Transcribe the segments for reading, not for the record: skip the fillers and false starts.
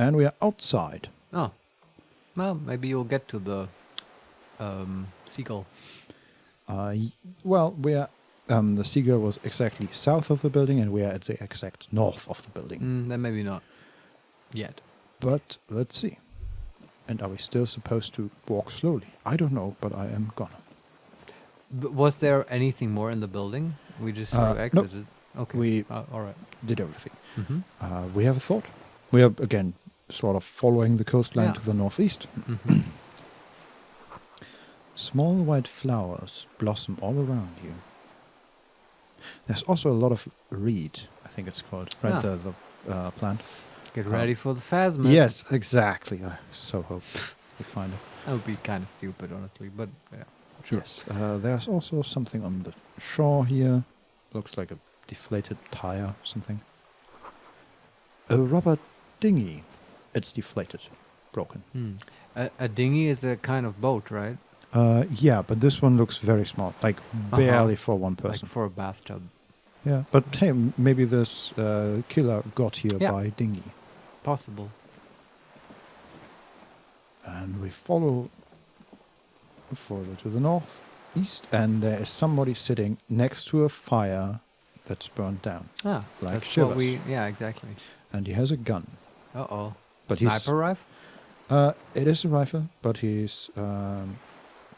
And we are outside. Oh. Well, maybe you'll get to the seagull. Well, we are. The seagull was exactly south of the building, and we are at the exact north of the building. Then maybe not. Yet. But let's see. And are we still supposed to walk slowly? I don't know, but I am gonna. Was there anything more in the building? We just sort of nope. exited. Okay. We all right. did everything. Mm-hmm. We have a thought. We are, again, sort of following the coastline to the northeast. Mm-hmm. Small white flowers blossom all around you. There's also a lot of reed, I think it's called, right? The plant. Get ready for the phasmid. Yes, exactly. I so hope we find it. That would be kind of stupid, honestly, but yeah. Sure. Yes. There's also something on the shore here. Looks like a deflated tire, something. A rubber dinghy. It's deflated, broken. A dinghy is a kind of boat, right? Yeah, but this one looks very small, like barely for one person. Like for a bathtub. Yeah, but hey, maybe this killer got here by dinghy. Possible. And we follow further to the north, east, and there is somebody sitting next to a fire that's burned down. Ah, like that's Shivers. what we... Yeah, exactly. And he has a gun. Uh-oh. But Sniper rifle? It is a rifle, but he's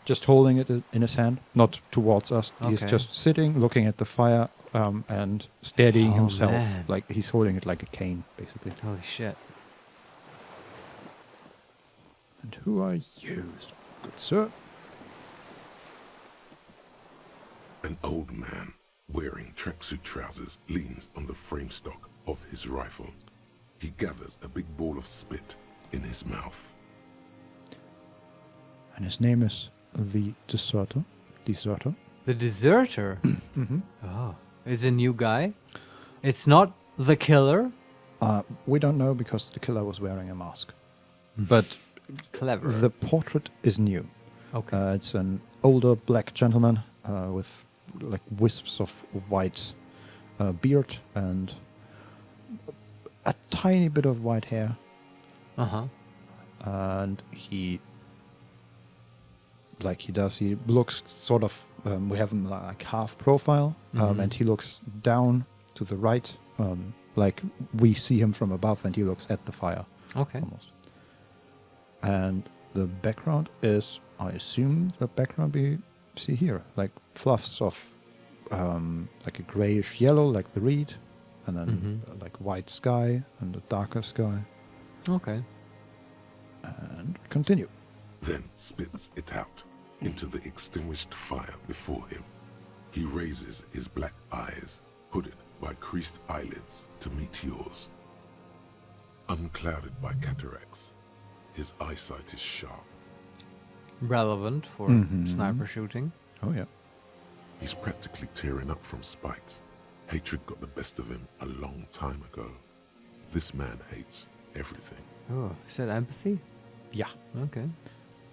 just holding it in his hand, not towards us. Okay. He's just sitting, looking at the fire, and steadying himself. Man. Like he's holding it like a cane, basically. Holy shit. And who are you, good sir? An old man wearing tracksuit trousers leans on the frame stock of his rifle. He gathers a big ball of spit in his mouth. And his name is the Deserter. Deserter. The deserter? Mm-hmm. Oh. Is a new guy? It's not the killer? We don't know because the killer was wearing a mask. But Clever. the portrait is new. Okay. It's an older black gentleman with like wisps of white beard and a tiny bit of white hair. Uh-huh. And he looks sort of, we have him like half profile, and he looks down to the right, like we see him from above, and he looks at the fire. Okay. Almost. And the background is, I assume, the background we see here, like fluffs of like a grayish yellow, like the reed, and then like white sky and a darker sky. Okay. And continue. Then spits it out into the extinguished fire before him. He raises his black eyes, hooded by creased eyelids, to meet yours. Unclouded by cataracts, his eyesight is sharp. Relevant for sniper shooting. Oh yeah. He's practically tearing up from spite. Hatred got the best of him a long time ago. This man hates everything. Oh, is that empathy? Yeah. Okay.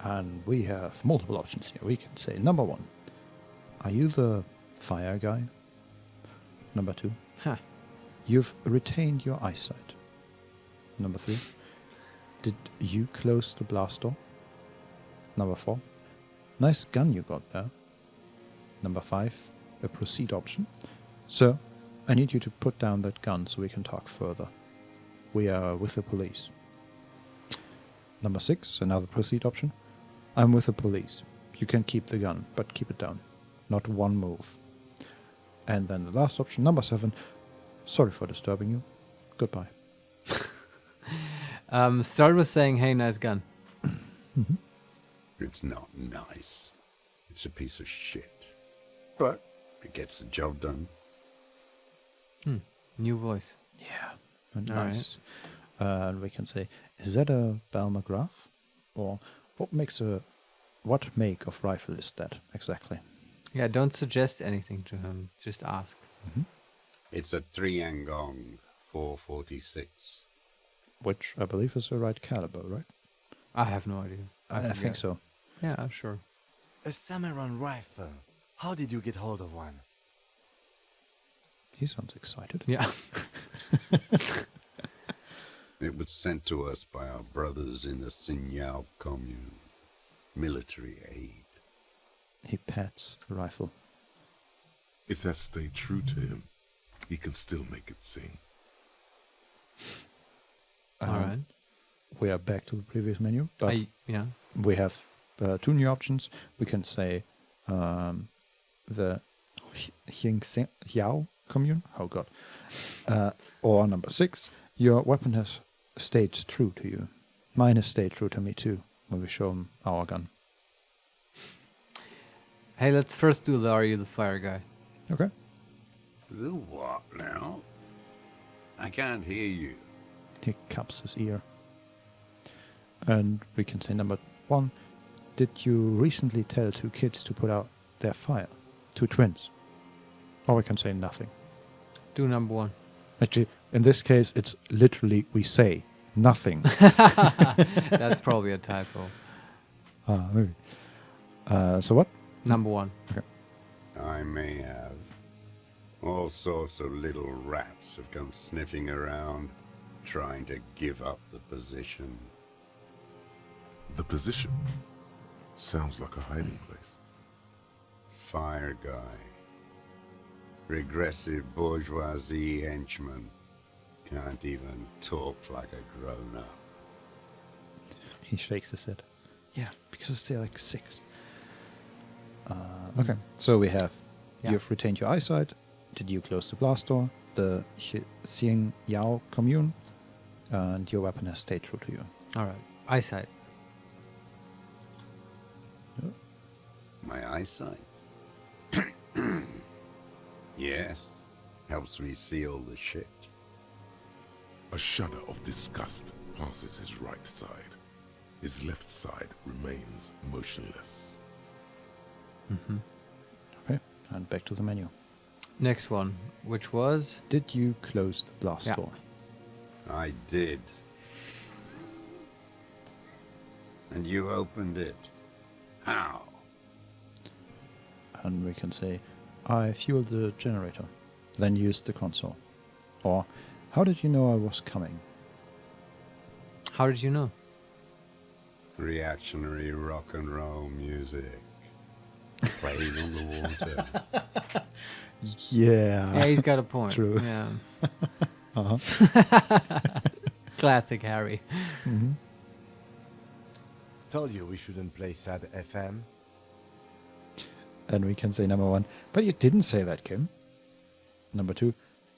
And we have multiple options here. We can say, number 1, are you the fire guy? Number 2, Huh. you've retained your eyesight. Number 3, did you close the blast door? Number 4, nice gun you got there. Number 5, a proceed option. Sir, I need you to put down that gun so we can talk further. We are with the police. Number 6, another proceed option. I'm with the police. You can keep the gun, but keep it down. Not one move. And then the last option, number 7. Sorry for disturbing you. Goodbye. Start with saying, hey, nice gun. It's not nice. It's a piece of shit. But it gets the job done. New voice. Yeah. And All nice. And we can say, is that a Balmagraph? Or what make of rifle is that exactly? Yeah, don't suggest anything to him. Just ask. It's a 3-Angong 446. Which I believe is the right caliber, right? I have no idea. I think so. Yeah, I'm sure. A samurai rifle. How did you get hold of one? He sounds excited. Yeah. It was sent to us by our brothers in the Signal commune. Military aid. He pats the rifle. It has stayed true to him. He can still make it sing. All right. We are back to the previous menu, but Yeah. we have 2 new options. We can say the Xiao commune. Oh god. Or number 6, your weapon has stayed true to you. Mine has stayed true to me too, when we show him our gun. Hey, let's first do the Are You the Fire guy. Okay. The what now? I can't hear you. He cups his ear. And we can say number 1, did you recently tell 2 kids to put out their fire? 2 twins. Or we can say nothing. Do number 1. Actually, in this case, it's literally we say nothing. That's probably a typo. Maybe. So what? Number 1. I may have. All sorts of little rats have come sniffing around, trying to give up the position. The position sounds like a hiding place. Fire guy. Regressive bourgeoisie henchman. Can't even talk like a grown-up. He shakes his head. Yeah, because they're like 6. Okay, so we have, you've retained your eyesight. Did you close the blast door? The Xiang Yao commune. And your weapon has stayed true to you. All right. Eyesight. My eyesight? Yes. Helps me see all the shit. A shudder of disgust passes his right side. His left side remains motionless. Okay, and back to the menu. Next one, which was? Did you close the blast door? I did. And you opened it. How? And we can say, I fueled the generator, then used the console. Or, how did you know I was coming? How did you know? Reactionary rock and roll music. Playing on the water. Yeah, he's got a point. True. Yeah. Uh-huh. Classic Harry. Mm-hmm. Told you we shouldn't play sad FM. And we can say number 1, but you didn't say that, Kim. Number 2,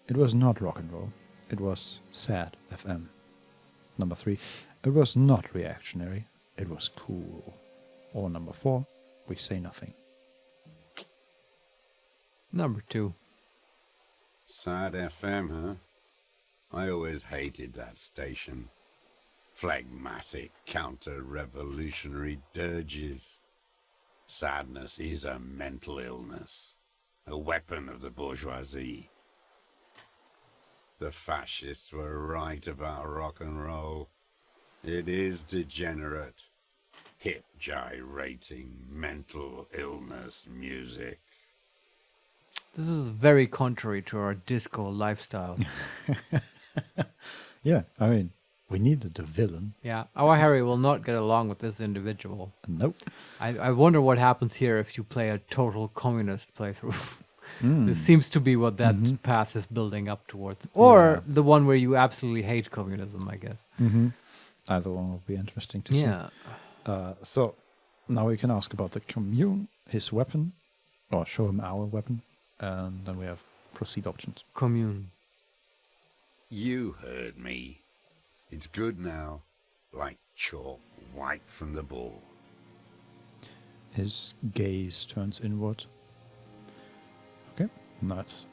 it was not rock and roll. It was sad FM. Number 3, it was not reactionary. It was cool. Or number 4, we say nothing. Number 2. Sad FM, huh? I always hated that station. Phlegmatic, counter-revolutionary dirges. Sadness is a mental illness, a weapon of the bourgeoisie. The fascists were right about rock and roll. It is degenerate, hip gyrating, mental illness music. This is very contrary to our disco lifestyle. Yeah, I mean, we needed a villain. Yeah, our Harry will not get along with this individual. Nope. I wonder what happens here if you play a total communist playthrough. This seems to be what that path is building up towards. Or the one where you absolutely hate communism, I guess. Either one will be interesting to see. Yeah. So now we can ask about the commune, his weapon, or show him our weapon, and then we have proceed options. Commune. You heard me. It's good now, like chalk wiped from the board. His gaze turns inward. Okay, nice.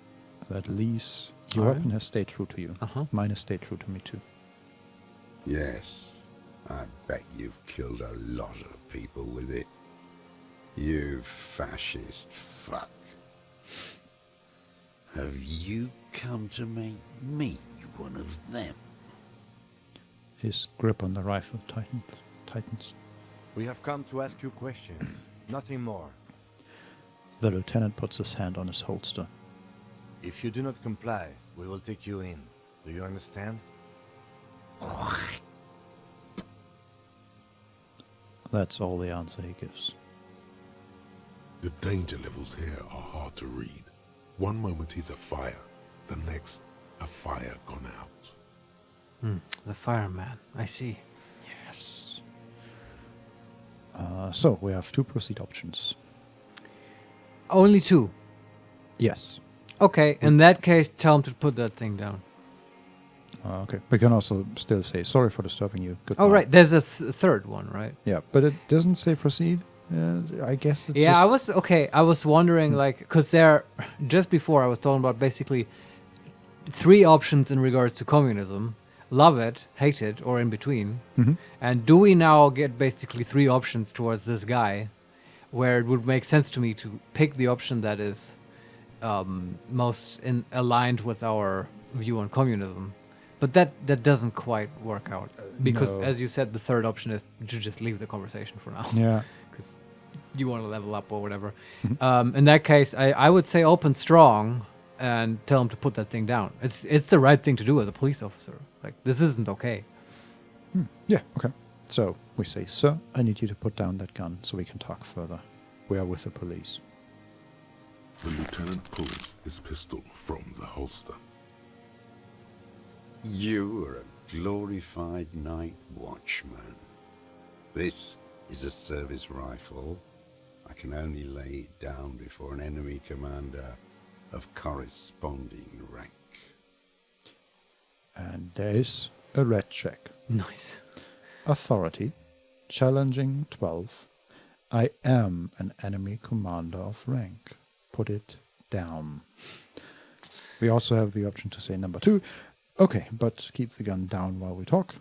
That leaves your Alright. weapon has stayed true to you. Mine has stayed true to me too. Yes, I bet you've killed a lot of people with it. You fascist fuck. Have you come to make me one of them? His grip on the rifle tightens. We have come to ask you questions, nothing more. The lieutenant puts his hand on his holster. If you do not comply, we will take you in. Do you understand? That's all the answer he gives. The danger levels here are hard to read. One moment he's afire, the next a fire gone out. The fireman. I see. Yes. So we have 2 proceed options. Only 2. Yes. Okay, in that case, tell him to put that thing down. Okay. We can also still say sorry for disturbing you. Goodbye. Oh, right. There's a third one, right? Yeah, but it doesn't say proceed. I guess it's Yeah, just, I was wondering, like, because there, just before I was talking about basically 3 options in regards to communism: love it, hate it, or in between. And do we now get basically 3 options towards this guy, where it would make sense to me to pick the option that is most aligned with our view on communism? But that doesn't quite work out because, No. as you said, the third option is to just leave the conversation for now. Yeah. Because you want to level up or whatever. In that case, I would say open strong and tell him to put that thing down. It's the right thing to do as a police officer. Like, this isn't okay. Yeah, okay. So we say, sir, I need you to put down that gun so we can talk further. We are with the police. The lieutenant pulls his pistol from the holster. You are a glorified night watchman. This is a service rifle. I can only lay it down before an enemy commander of corresponding rank. And there is a red check. Nice. Authority, challenging 12. I am an enemy commander of rank. Put it down. We also have the option to say number 2. Okay, but keep the gun down while we talk.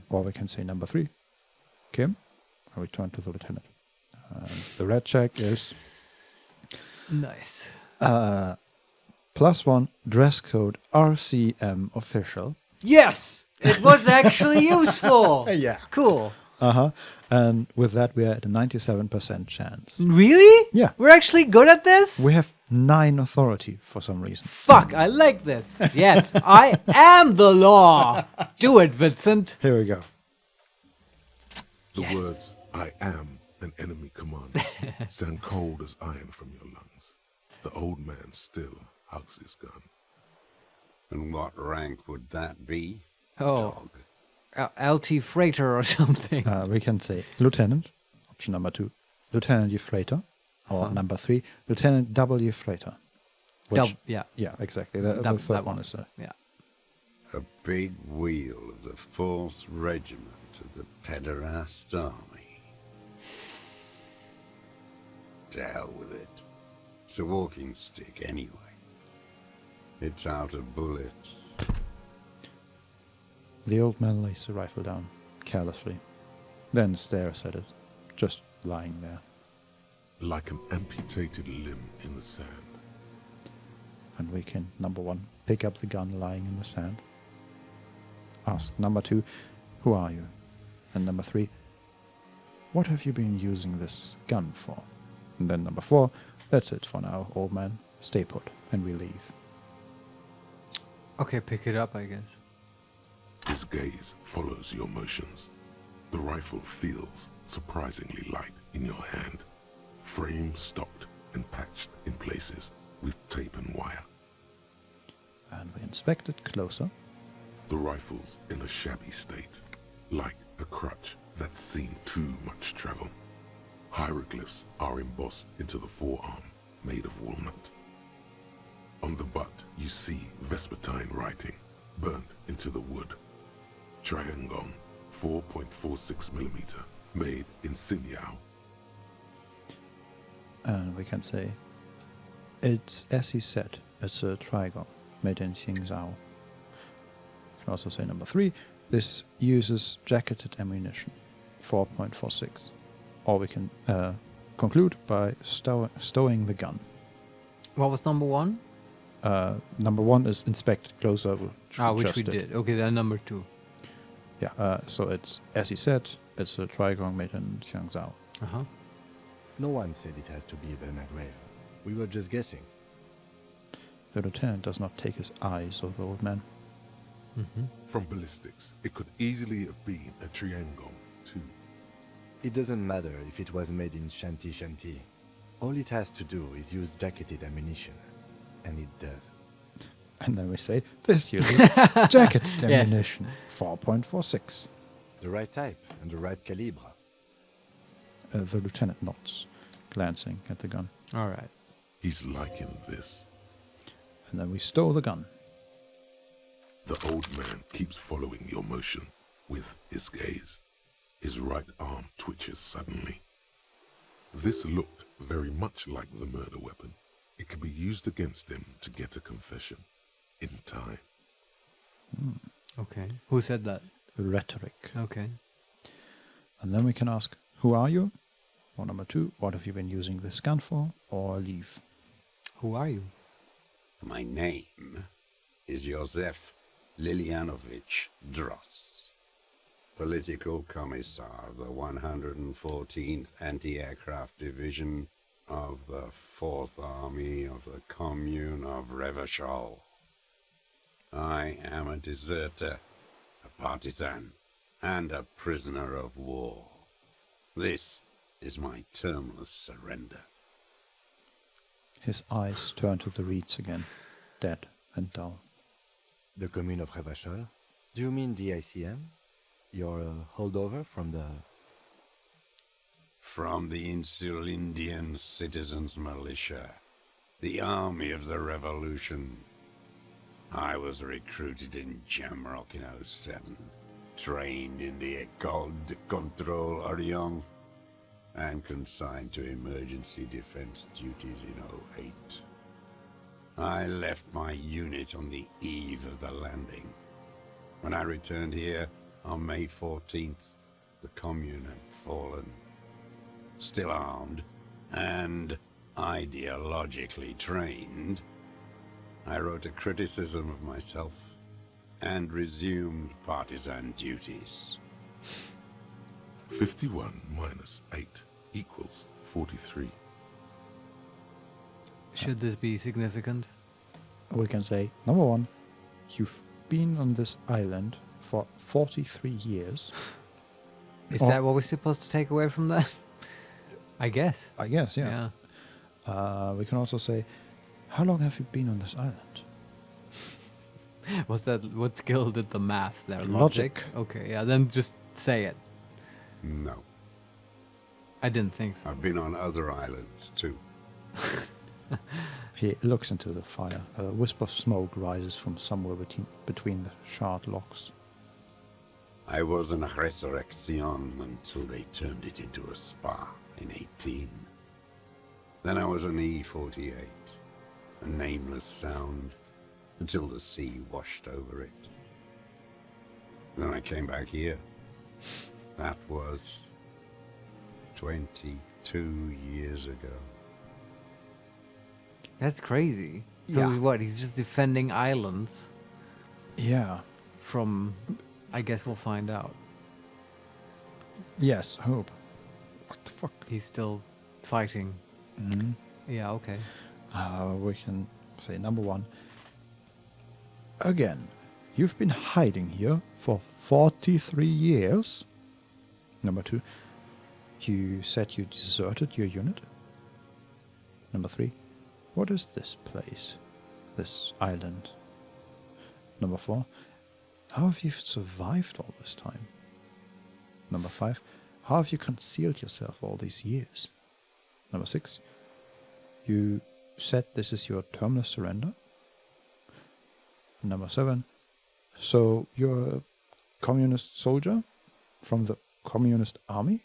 Or we can say number 3. Kim, I return to the lieutenant. The red check is Nice. +1 dress code RCM official. Yes! It was actually useful! Yeah. Cool. And with that, we are at a 97% chance. Really? Yeah. We're actually good at this? We have 9 authority for some reason. Fuck, I like this. Yes, I am the law. Do it, Vincent. Here we go. The Yes. words, I am an enemy commander, sound cold as iron from your lungs. The old man still hugs his gun. And what rank would that be? Oh, Dog. LT Freighter or something. We can say Lieutenant, option number 2, Lieutenant Freighter, or number 3, Lieutenant W. Freighter. Yeah. Yeah, exactly. The That third one is Yeah. A big wheel of the 4th Regiment of the Pederast Army. To hell with it. It's a walking stick anyway. It's out of bullets. The old man lays the rifle down, carelessly, then stares at it, just lying there. Like an amputated limb in the sand. And we can, number 1, pick up the gun lying in the sand. Ask number 2, who are you? And number 3, what have you been using this gun for? And then number 4, that's it for now, old man. Stay put, and we leave. Okay, pick it up, I guess. His gaze follows your motions. The rifle feels surprisingly light in your hand. Frame stocked and patched in places with tape and wire. And we inspect it closer. The rifle's in a shabby state, like a crutch that's seen too much travel. Hieroglyphs are embossed into the forearm, made of walnut. On the butt, you see Vespertine writing, burnt into the wood. Triangon, 4.46mm, made in Sinyao. And we can say, it's as he said, it's a trigon made in Xingzhou. We can also say number 3, this uses jacketed ammunition, 4.46. Or we can conclude by stowing the gun. What was number 1? Number 1 is inspect closer. Which we did. Okay, then number 2. Yeah, so it's, as he said, it's a trigon made in Xiangzhou. Uh-huh. No one said it has to be a Belgrave. We were just guessing. The lieutenant does not take his eyes off the old man. From ballistics, it could easily have been a triangle, too. It doesn't matter if it was made in Shanty Shanty. All it has to do is use jacketed ammunition. And it does. And then we say, this uses jacketed ammunition, 4.46. The right type and the right calibre. The lieutenant nods, glancing at the gun. All right. He's liking this. And then we stow the gun. The old man keeps following your motion with his gaze. His right arm twitches suddenly. This looked very much like the murder weapon. It could be used against him to get a confession in time. Okay. Who said that? Rhetoric. Okay. And then we can ask, who are you? Or number 2, what have you been using this gun for? Or leave. Who are you? My name is Josef Lilianovich Dross, Political Commissar of the 114th Anti-Aircraft Division of the 4th Army of the Commune of Revachol. I am a deserter, a partisan, and a prisoner of war. This is my termless surrender. His eyes turn to the reeds again, dead and dull. The commune of Revachol? Do you mean the ICM? Your holdover from the... From the Insular Indian Citizens Militia, the army of the revolution. I was recruited in Jamrock in 07, trained in the École de Contrôle Orient, and consigned to emergency defense duties in 08. I left my unit on the eve of the landing. When I returned here on May 14th, the commune had fallen. Still armed and ideologically trained, I wrote a criticism of myself and resumed partisan duties. 51 minus 8 equals 43. Should this be significant? We can say, number 1, you've been on this island for 43 years. Is Or- that what we're supposed to take away from that? I guess. I guess, yeah. We can also say, how long have you been on this island? Was that what skill did the math there? Logic. Okay, yeah, then just say it. No, I didn't think so. I've been on other islands too. He looks into the fire. A wisp of smoke rises from somewhere between the charred logs. I was in a resurrection until they turned it into a spa in 18. Then I was an E-48, a nameless sound, until the sea washed over it. Then I came back here. That was 22 years ago. That's crazy. So Yeah. what? He's just defending islands Yeah. from. I guess we'll find out. Yes, hope. What the fuck? He's still fighting. Mhm. Yeah. Okay. We can say number 1. Again, you've been hiding here for 43 years. Number 2, you said you deserted your unit. Number 3, what is this place? This island? Number 4, how have you survived all this time? Number 5, how have you concealed yourself all these years? Number 6, you said this is your terminal surrender. Number 7, so you're a communist soldier from the communist army?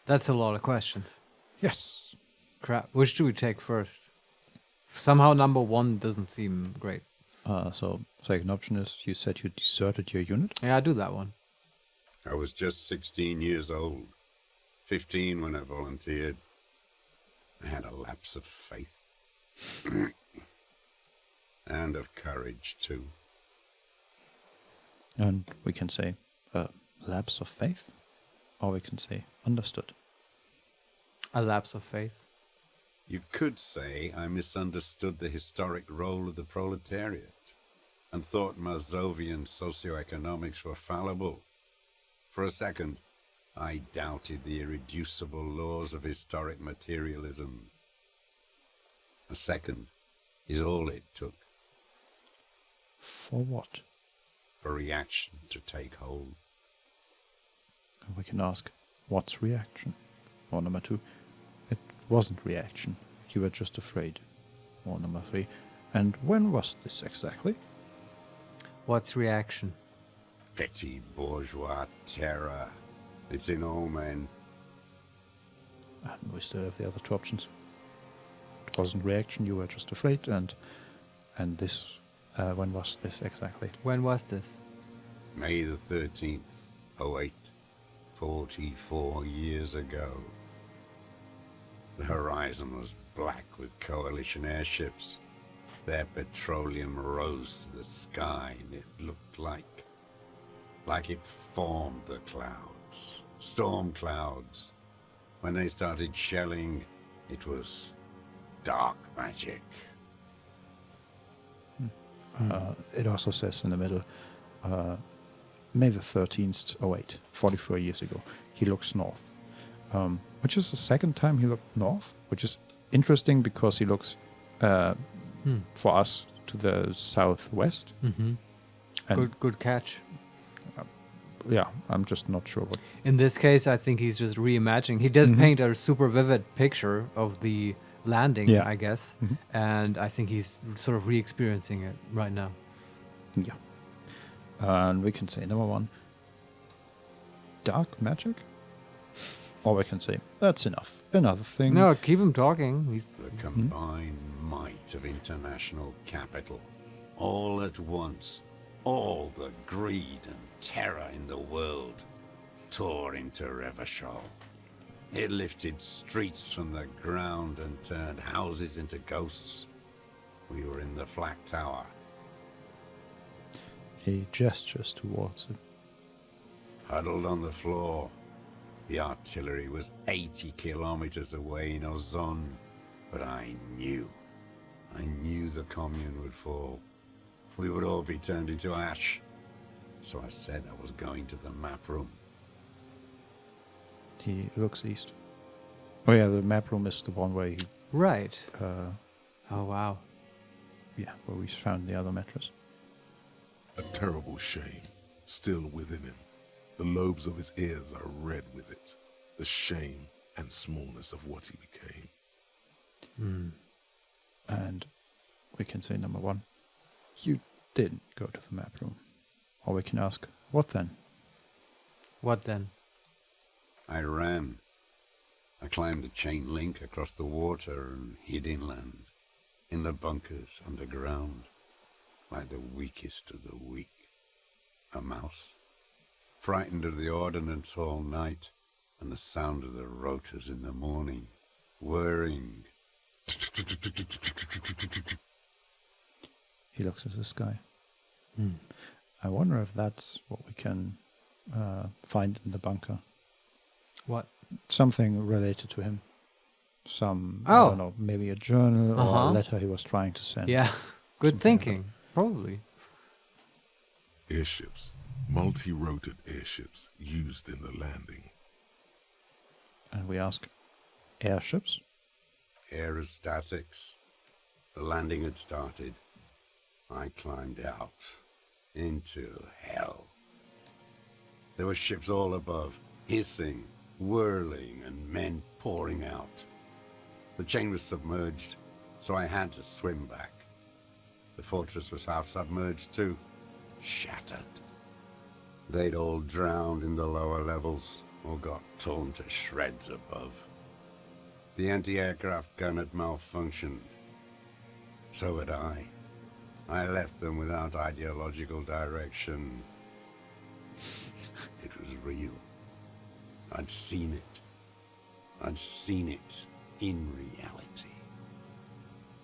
That's a lot of questions. Yes. Crap. Which do we take first? Somehow number 1 doesn't seem great. So second option is you said you deserted your unit. Yeah, do that one. I was just 16 years old, 15 when I volunteered. I had a lapse of faith. And of courage, too. And we can say lapse of faith, or we can say understood. A lapse of faith. You could say I misunderstood the historic role of the proletariat. and thought Mazovian socioeconomics were fallible. For a second, I doubted the irreducible laws of historic materialism. A second is all it took For what? for reaction to take hold. And we can ask, what's reaction? Or number 2, it wasn't reaction. You were just afraid. Or number 3, and when was this exactly? What's reaction? Petty bourgeois terror. It's in all men. And we still have the other 2 options. It wasn't reaction, you were just afraid, and this, when was this exactly? When was this? May the 13th, 08, 44 years ago. The horizon was black with coalition airships. Their petroleum rose to the sky, and it looked like it formed the clouds, storm clouds. When they started shelling, it was dark magic. It also says in the middle, May the 13th, 08, 44 years ago. He looks north. Which is the second time he looked north, which is interesting because he looks, for us, to the southwest. Mm-hmm. And Good catch. yeah, I'm just not sure what. In this case, I think he's just reimagining. He does paint a super vivid picture of the landing, Yeah. I guess, and I think he's sort of re-experiencing it right now. Yeah. And we can say number 1, dark magic. Or we can say, that's enough. Another thing. No, keep him talking. He's The combined might of international capital. All at once, all the greed and terror in the world tore into Revachol. It lifted streets from the ground and turned houses into ghosts. We were in the Flak Tower. He gestures towards it. Huddled on the floor. The artillery was 80 kilometers away in Ozon, but I knew the commune would fall. We would all be turned into ash. So I said I was going to the map room. He looks east. Oh yeah, the map room is the one where he, right. Oh wow. where we found the other mattress. A terrible shame still within him. The lobes of his ears are red with it. The shame and smallness of what he became. And we can say number 1, you didn't go to the map room. Or we can ask, what then? What then? I ran. I climbed the chain link across the water and hid inland, in the bunkers underground, like the weakest of the weak. A mouse, frightened of the ordnance all night and the sound of the rotors in the morning, whirring. He looks at the sky. I wonder if that's what we can find in the bunker. What? Something related to him. Some, I Oh. don't know, maybe a journal or a Uh-huh. letter he was trying to send. Yeah. Good Something like thinking. Probably. Airships, multi-roted airships used in the landing. And we ask, airships? Aerostatics. The landing had started. I climbed out into hell. There were ships all above, hissing, whirling, and men pouring out. The chain was submerged, so I had to swim back. The fortress was half submerged too, shattered. They'd all drowned in the lower levels or got torn to shreds above. The anti-aircraft gun had malfunctioned. So had I. I left them without ideological direction. It was real. I'd seen it. I'd seen it in reality.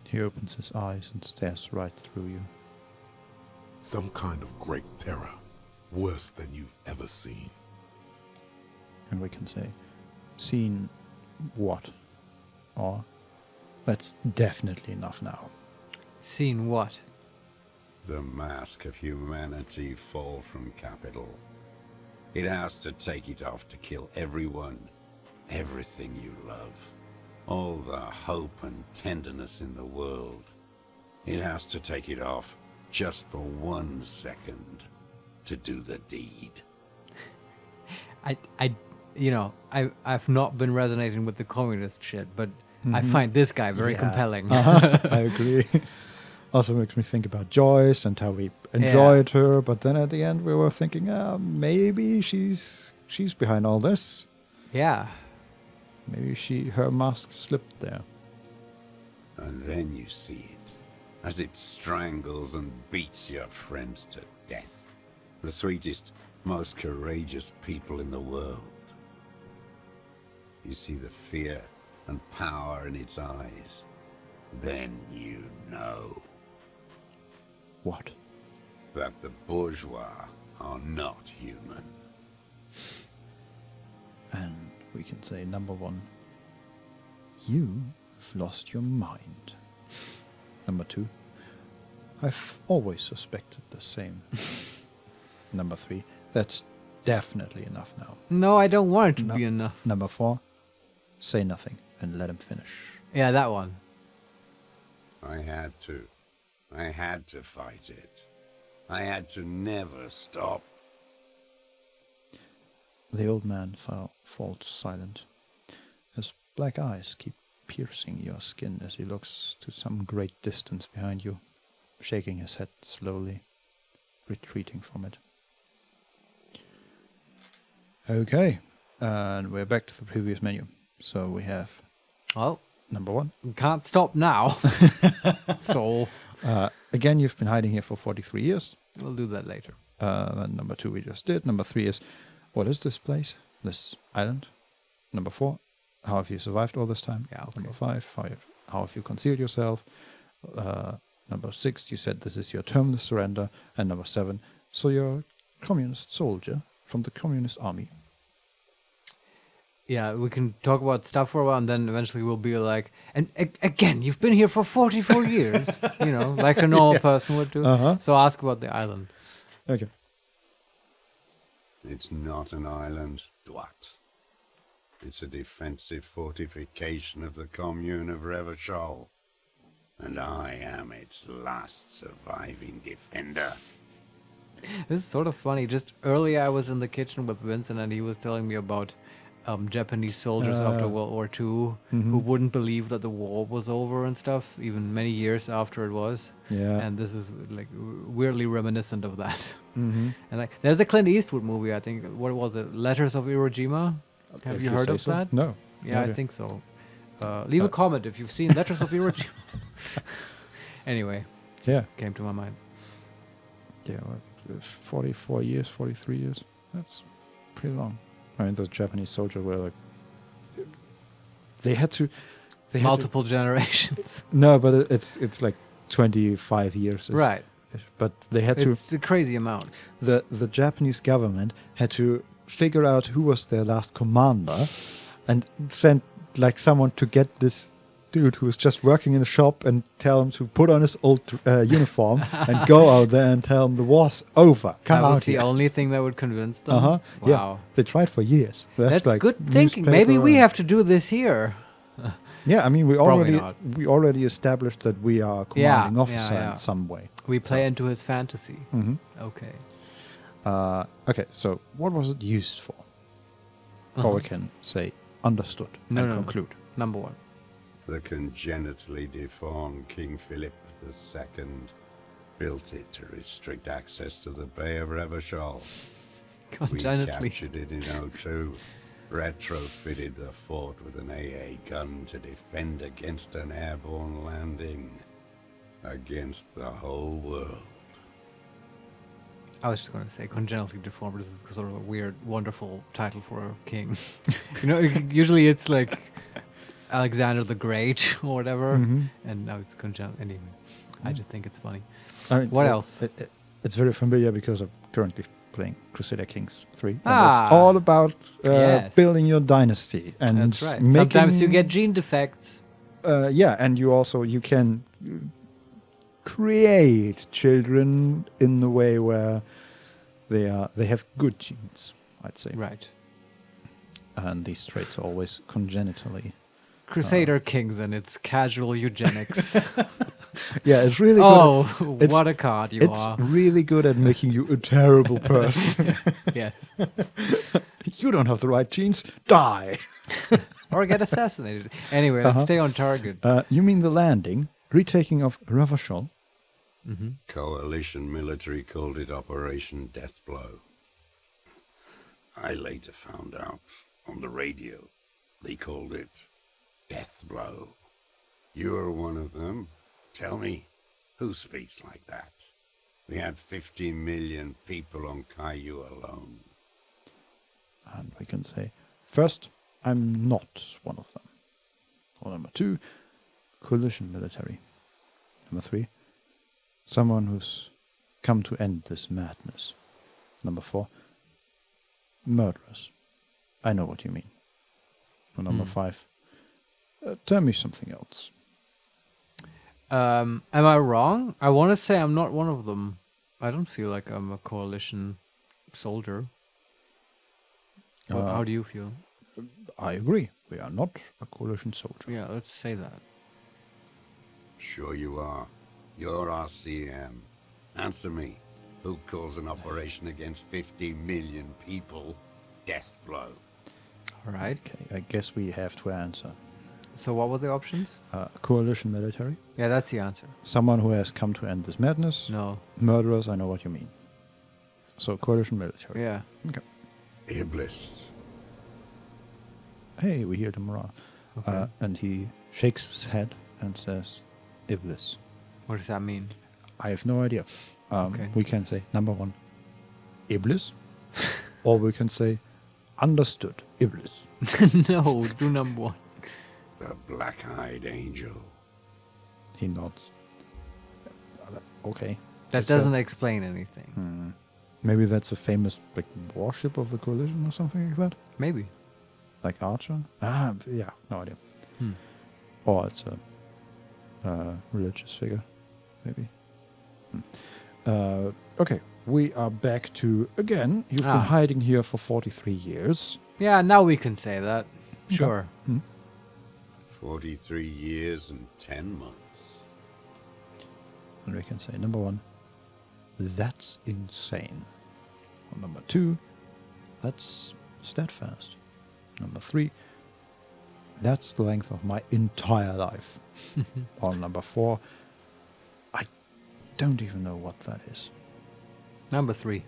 He opens his eyes and stares right through you. Some kind of great terror, worse than you've ever seen. And we can say, seen what? Or, that's definitely enough now. Seen what? the mask of humanity fall from capital. It has to take it off to kill everyone, everything you love. All the hope and tenderness in the world. It has to take it off just for 1 second to do the deed. I've not been resonating with the communist shit, but I find this guy very compelling. I agree. Also makes me think about Joyce and how we enjoyed her, but then at the end we were thinking, maybe she's behind all this. Yeah. Maybe her mask slipped there. And then you see it, as it strangles and beats your friends to death. The sweetest, most courageous people in the world. You see the fear and power in its eyes. Then you know What? that the bourgeois are not human. And we can say number 1, you've lost your mind. Number 2, I've always suspected the same. Number 3, that's definitely enough now. No, I don't want it to be enough. Number 4, say nothing and let him finish. Yeah, that one. I had to. I had to fight it. I had to never stop. The old man falls silent. His black eyes keep piercing your skin as he looks to some great distance behind you, shaking his head slowly, retreating from it. Okay, and we're back to the previous menu. So we have Well, number 1. we can't stop now. So Again, you've been hiding here for 43 years. we'll do that later. Then number 2 we just did. Number 3 is, what is this place? This island? Number 4, how have you survived all this time? Yeah, okay. Number 5, how have you concealed yourself? Number 6, you said this is your terminal surrender. And number 7, so you're a communist soldier from the communist army. Yeah, we can talk about stuff for a while, and then eventually we'll be like, and again, you've been here for 44 years, like a normal person would do. So ask about the island. Okay. It's not an island, Dwat. It's a defensive fortification of the commune of Revachol. And I am its last surviving defender. This is sort of funny. Just earlier I was in the kitchen with Vincent, and he was telling me about Japanese soldiers after World War II who wouldn't believe that the war was over and stuff, even many years after it was. Yeah. And this is like weirdly reminiscent of that. And like, there's a Clint Eastwood movie, I think. What was it? Letters of Iwo Jima? Have If you heard say of so. that? No. Yeah, Okay. I think so. Leave a comment if you've seen Letters of Iwo Jima. Anyway, Yeah. came to my mind. Yeah, 44 years, 43 years. That's pretty long. I mean, those Japanese soldiers were like, they had to Multiple generations. No, but it's like 25 years. Right. But they had to. It's a crazy amount. The Japanese government had to figure out who was their last commander, and send like someone to get this dude who was just working in a shop and tell him to put on his old uniform and go out there and tell him the war's over. Come That was out the here. only thing that would convince them. Wow. Yeah. They tried for years. They had, That's like, good thinking. Maybe newspaper we and- have to do this here. Yeah, I mean, Probably not. we already established that we are a commanding officer yeah. in some way. We play into his fantasy. Mhm. Okay. Okay, so what was it used for? Or we can say understood No, and no, no. conclude. Number 1. The congenitally deformed King Philip II built it to restrict access to the Bay of Revachol. We Congenitally. captured it in '02, retrofitted the fort with an AA gun to defend against an airborne landing. Against the whole world. I was just going to say congenitally deformed. This is sort of a weird, wonderful title for a king. Usually it's like Alexander the Great or whatever, and now it's congenital. Anyway, I just think it's funny. I mean, What else? It's very familiar because I'm currently playing Crusader Kings 3. And Ah. it's all about Yes. building your dynasty. And That's right. making, Sometimes you get gene defects. Yeah, and you can create children in the way where they have good genes, I'd say. Right. And these traits are always congenitally. Crusader Kings and its casual eugenics. Yeah, it's really good. Oh, it's- what a card you It's are. really good at making you a terrible person. Yes. You don't have the right genes. Die. Or get assassinated. Anyway, let's stay on target. You mean the landing, retaking of Ravachol? Coalition military called it Operation Deathblow. I later found out on the radio they called it Deathblow. You're one of them. Tell me, who speaks like that? We had 50 million people on Caillou alone. And we can say, first, I'm not one of them. Or number 2, coalition military. Number 3, someone who's come to end this madness. Number 4, murderers. I know what you mean. Or number 5, tell me something else. Am I wrong? I want to say I'm not one of them. I don't feel like I'm a coalition soldier. How do you feel? I agree. We are not a coalition soldier. Yeah, let's say that. Sure you are. You're RCM. Answer me. Who calls an operation against 50 million people Deathblow? All right. Okay, I guess we have to answer. So what were the options? Coalition military. Yeah, that's the answer. Someone who has come to end this madness. No. Murderers, I know what you mean. So, coalition military. Yeah. Okay. Iblis. Hey, we hear the morale. Okay. And he shakes his head and says, Iblis. What does that mean? I have no idea. Okay. We can say, number 1, Iblis. Or we can say, understood, Iblis. No, do number 1. The black-eyed angel. He nods. Okay. That It's doesn't explain anything. Maybe that's a famous like warship of the coalition or something like that? Maybe. Like Archer? Yeah, no idea. Hmm. Or it's a religious figure, maybe. Okay, we are back to, again, you've been hiding here for 43 years. Yeah, now we can say that. Sure. 43 years and 10 months. And we can say, number 1, that's insane. Or number 2, that's steadfast. Number 3, that's the length of my entire life. Or number 4, I don't even know what that is. Number 3.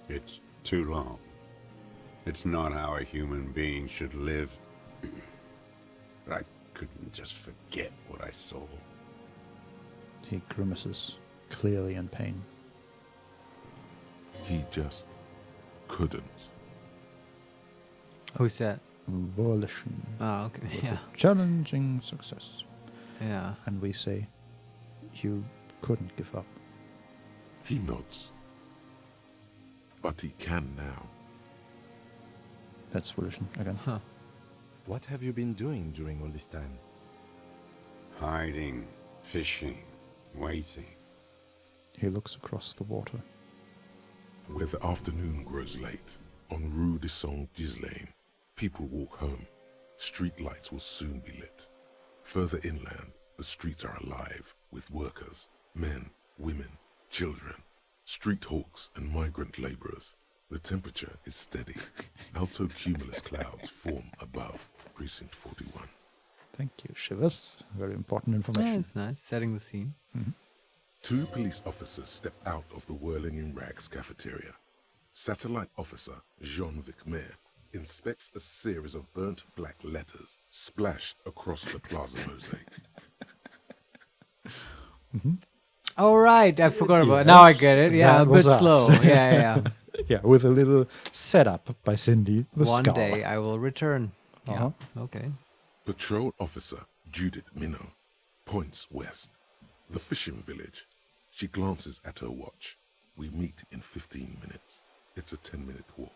It's too long. It's not how a human being should live. But I couldn't just forget what I saw. He grimaces, clearly in pain. He just couldn't. Who's that? Volition Oh, okay. was Yeah. a challenging success. Yeah. And we say, you couldn't give up. He nods. But he can now. That's volition again. Huh. What have you been doing during all this time? Hiding, fishing, waiting. He looks across the water. Where the afternoon grows late, on Rue de Saint-Ghislain, people walk home. Street lights will soon be lit. Further inland, the streets are alive with workers, men, women, children, street hawks and migrant laborers. The temperature is steady. Alto cumulus clouds form above Precinct 41. Thank you, Shivers. Very important Yeah, information. it's nice. Setting the scene. 2 police officers step out of the Whirling in Rags cafeteria. Satellite officer Jean-Vic Mayer inspects a series of burnt black letters splashed across the plaza mosaic. Oh, right. I forgot about it. Now I get it. Yeah, That a bit was us. slow. Yeah. Yeah, with a little setup by Cindy. The One skull. day I will return. Uh-huh. Yeah. Okay. Patrol officer Judith Minot points west. The fishing village. She glances at her watch. We meet in 15 minutes. It's a 10-minute walk.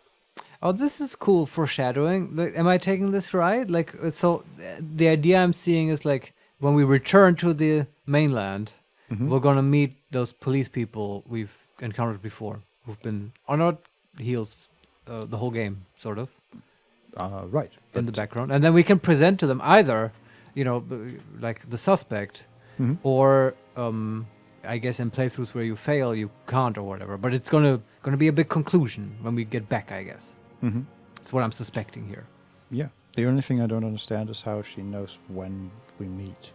Oh, this is cool foreshadowing. Like, am I taking this right? Like, so the idea I'm seeing is like when we return to the mainland, we're gonna meet those police people we've encountered before, who've been on our heels the whole game, sort of, Right. in the background, and then we can present to them either, like the suspect, or I guess in playthroughs where you fail, you can't or whatever. But it's gonna be a big conclusion when we get back, I guess. That's what I'm suspecting here. Yeah. The only thing I don't understand is how she knows when we meet.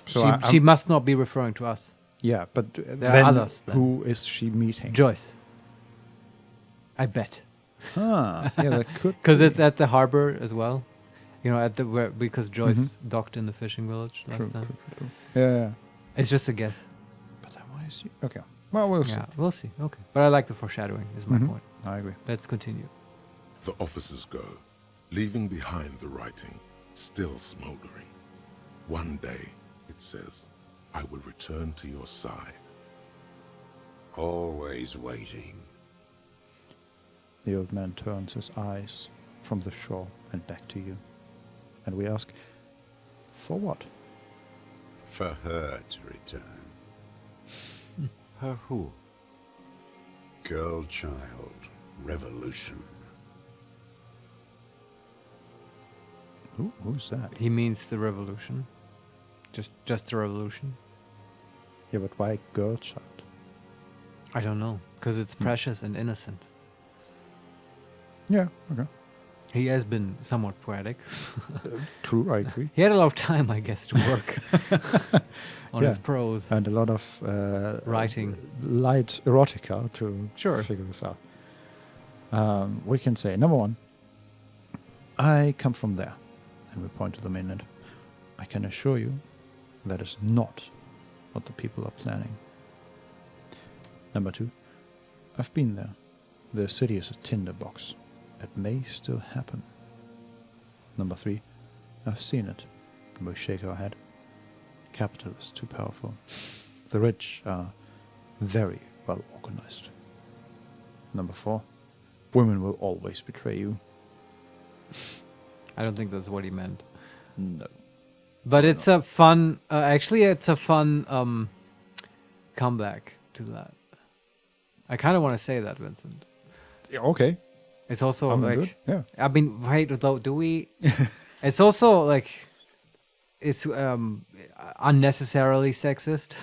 So She must not be referring to us. yeah, but There are then others, then. who is she meeting? Joyce. I bet. Ah, yeah, that could. Because it's at the harbor as well. Because Joyce docked in the fishing village last time. True. Yeah. It's just a guess. But then why is she? Okay. Well, we'll see. Yeah, we'll see. Okay. But I like the foreshadowing, is my point. I agree. Let's continue. The officers go, leaving behind the writing, still smoldering. One day, it says, I will return to your side. Always waiting. The old man turns his eyes from the shore and back to you. And we ask, for what? For her to return. Her who? Girl, child, revolution. Who's that? He means the revolution. Just the revolution. Yeah, but why girl child? I don't know. Because it's precious and innocent. Yeah, okay. He has been somewhat poetic. True, I agree. He had a lot of time, I guess, to work on his Yeah. prose. And a lot of Writing. light erotica to Sure. figure this out. We can say, number one, I come from there. And we point to the mainland. I can assure you that is not what the people are planning. Number two, I've been there. The city is a tinderbox. It may still happen. Number three, I've seen it. And we shake our head. Capital is too powerful. The rich are very well organized. Number four, women will always betray you. I don't think that's what he meant. No. But it's a fun, comeback to that. I kind of want to say that, Vincent. Yeah, okay. It's also I'm like, good. Yeah. I mean, wait, though, do we? It's also like, it's unnecessarily sexist.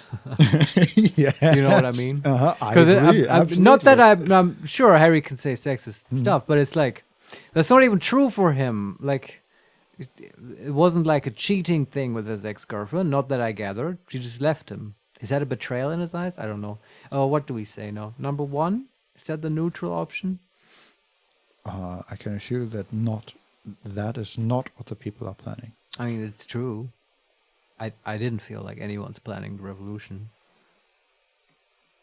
Yeah. You know what I mean? I Because agree. not that absolutely. I'm sure Harry can say sexist stuff, but it's like, that's not even true for him. Like, it wasn't like a cheating thing with his ex-girlfriend. Not that I gathered. She just left him. Is that a betrayal in his eyes? I don't know. Oh, what do we say now? Number one? Is that the neutral option? I can assure you that is not what the people are planning. I mean, it's true. I didn't feel like anyone's planning the revolution.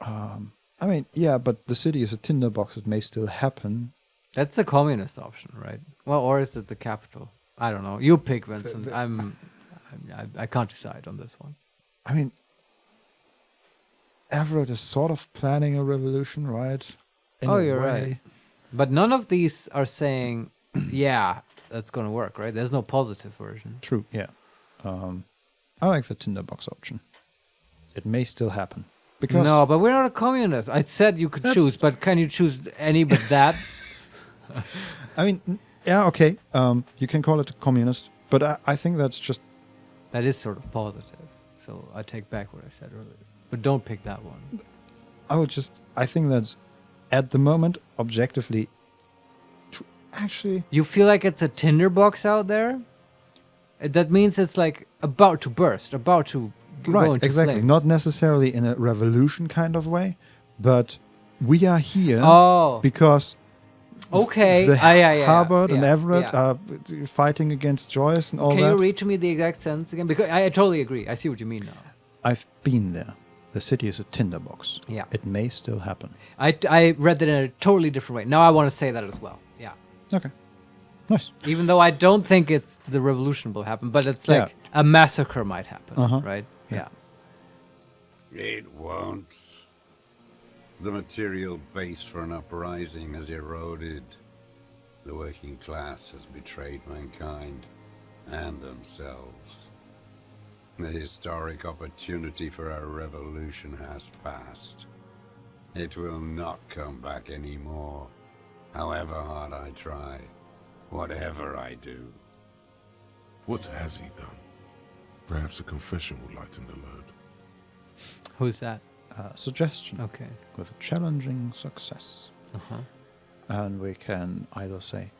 I mean, yeah, but the city is a tinderbox. It may still happen. That's the communist option, right? Well, or is it the capital? I don't know. You pick, Vincent. I can't decide on this one. I mean, Everett is sort of planning a revolution, right? In Oh, a you're way. right. But none of these are saying, yeah, that's going to work, right? There's no positive version. True, yeah. I like the tinderbox option. It may still happen. Because No, but we're not a communist. I said you could That's- choose, but can you choose any but that? I mean, yeah, okay. You can call it a communist, but I think that's just That is sort of positive. So I take back what I said earlier. But don't pick that one. I think that's at the moment objectively actually You feel like it's a tinderbox out there? That means it's like about to burst, about to go right, into exactly. flames. Not necessarily in a revolution kind of way, but we are here Oh, because okay. the yeah. Harvard and yeah, Everett yeah. are fighting against Joyce and all Can that. you read to me the exact sentence again? Because I totally agree. I see what you mean now. I've been there. The city is a tinderbox. Yeah. It may still happen. I read that in a totally different way. Now I want to say that as well. Yeah. Okay. Nice. Even though I don't think it's the revolution will happen, but it's like a massacre might happen, Uh-huh. right? Yeah. It won't. The material base for an uprising has eroded. The working class has betrayed mankind and themselves. The historic opportunity for a revolution has passed. It will not come back anymore, however hard I try, whatever I do. What has he done? Perhaps a confession will lighten the load. Who's that? Suggestion Okay. with a challenging success. Uh-huh. And we can either say,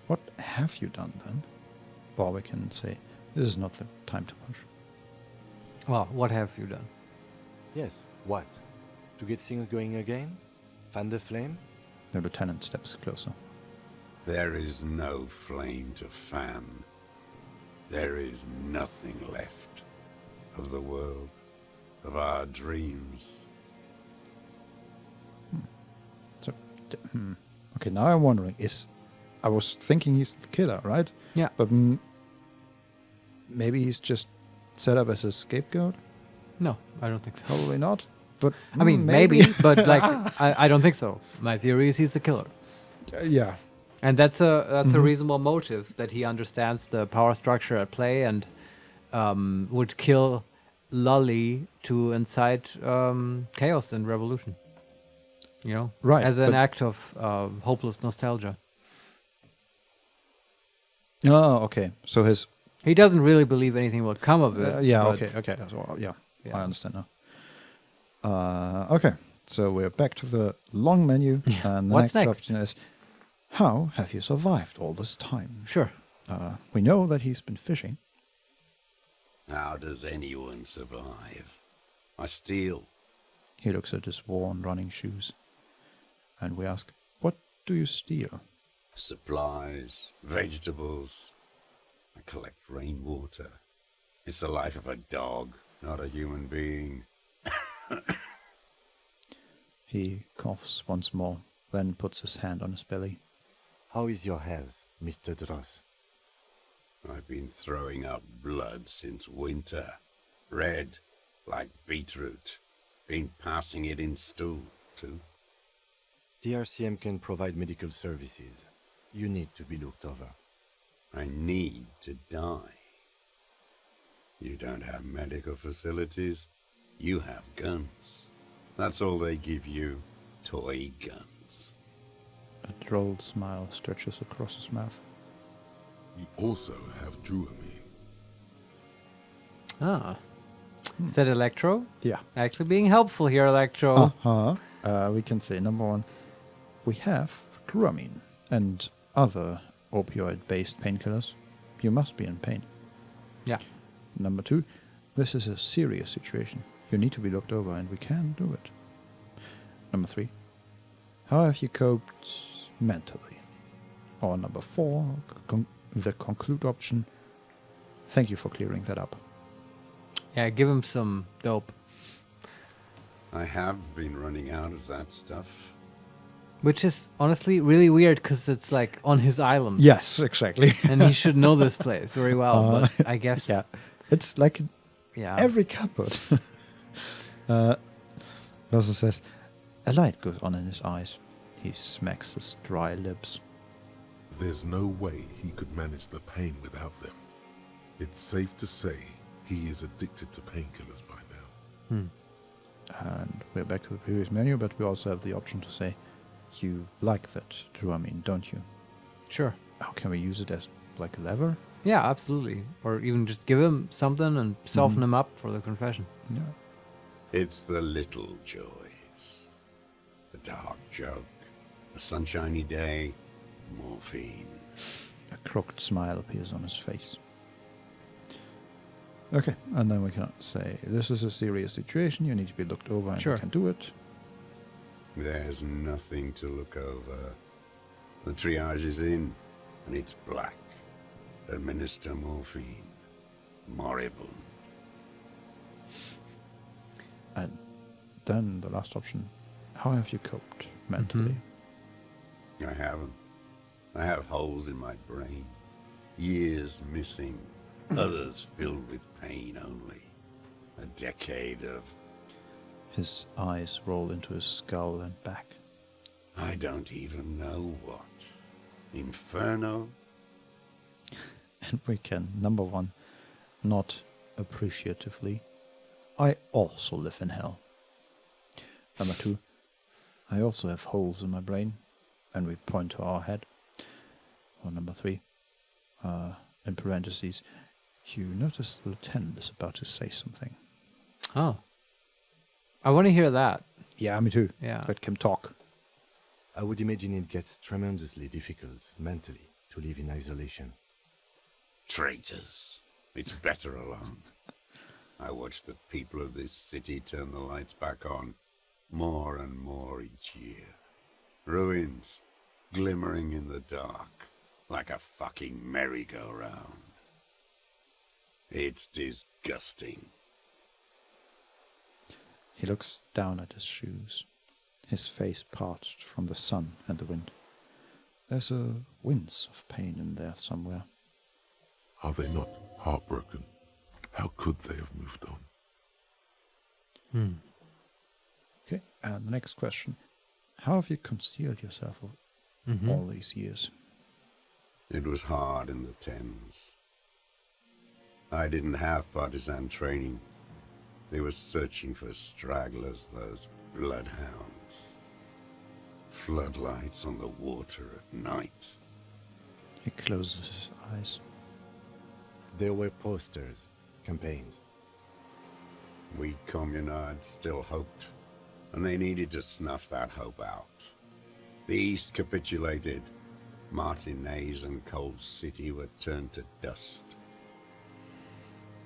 what have you done then? Or we can say, this is not the time to push. Well, what have you done? Yes, what? To get things going again? Fan the flame? The lieutenant steps closer. There is no flame to fan. There is nothing left of the world, of our dreams. So, okay, now I'm wondering, I was thinking he's the killer, right? Yeah. But maybe he's just set up as a scapegoat? No, I don't think so. Probably not. But I mean, maybe, but like, I don't think so. My theory is he's the killer. Yeah. And that's a reasonable motive, that he understands the power structure at play and would kill Lely to incite chaos and revolution. You know, Right, as an but- act of hopeless nostalgia. Oh, okay. So his... He doesn't really believe anything will come of it. yeah, but- okay. So, yeah, Yeah. I understand now. Okay, so we're back to the long menu. And the What's next next? option is, how have you survived all this time? Sure. We know that he's been fishing. How does anyone survive? I steal. He looks at his worn running shoes. And we ask, what do you steal? Supplies, vegetables. I collect rainwater. It's the life of a dog, not a human being. He coughs once more, then puts his hand on his belly. How is your health, Mr. Dross? I've been throwing up blood since winter. Red, like beetroot. Been passing it in stool, too. The RCM can provide medical services. You need to be looked over. I need to die. You don't have medical facilities. You have guns. That's all they give you. Toy guns. A droll smile stretches across his mouth. We also have druamine. Ah. Is that Electro? Yeah. Actually being helpful here, Electro. We can say, number one, we have druamine and other opioid-based painkillers. You must be in pain. Yeah. Number two, this is a serious situation. You need to be looked over, and we can do it. Number three, how have you coped mentally? Or number four, the conclude option. Thank you for clearing that up. Yeah, give him some dope. I have been running out of that stuff. Which is honestly really weird because it's like on his island. Yes, exactly. And he should know this place very well, but I guess. Yeah, it's like Yeah. every cupboard. Rosa says, a light goes on in his eyes. He smacks his dry lips. There's no way he could manage the pain without them. It's safe to say he is addicted to painkillers by now. And we're back to the previous menu, but we also have the option to say, you like that druamine, don't you? Sure. How can we use it as like a lever? Yeah, absolutely. Or even just give him something and soften him up for the confession. Yeah. It's the little joys. A dark joke, a sunshiny day, morphine. A crooked smile appears on his face. Okay, and then we can say, this is a serious situation, you need to be looked over, and Sure. we can do it. There's nothing to look over. The triage is in, and it's black. Administer morphine. Moribund. And then the last option, how have you coped mentally? I haven't. I have holes in my brain. Years missing. Others filled with pain only. A decade of... His eyes roll into his skull and back. I don't even know what. Inferno? And we can, number one, not appreciatively, I also live in hell. Number 2, I also have holes in my brain, and we point to our head. Or number 3, in parentheses, you notice the lieutenant is about to say something. Oh. I want to hear that. Yeah, me too. Yeah. Let Kim talk. I would imagine it gets tremendously difficult mentally to live in isolation. Traitors. It's better alone. I watch the people of this city turn the lights back on more and more each year. Ruins, glimmering in the dark, like a fucking merry-go-round. It's disgusting. He looks down at his shoes, his face parched from the sun and the wind. There's a wince of pain in there somewhere. Are they not heartbroken? How could they have moved on? Okay, and the next question. How have you concealed yourself all these years? It was hard in the Thames. I didn't have partisan training. They were searching for stragglers, those bloodhounds. Floodlights on the water at night. He closes his eyes. There were posters, campaigns. We communards still hoped, and they needed to snuff that hope out. The East capitulated. Martinez and Cold City were turned to dust.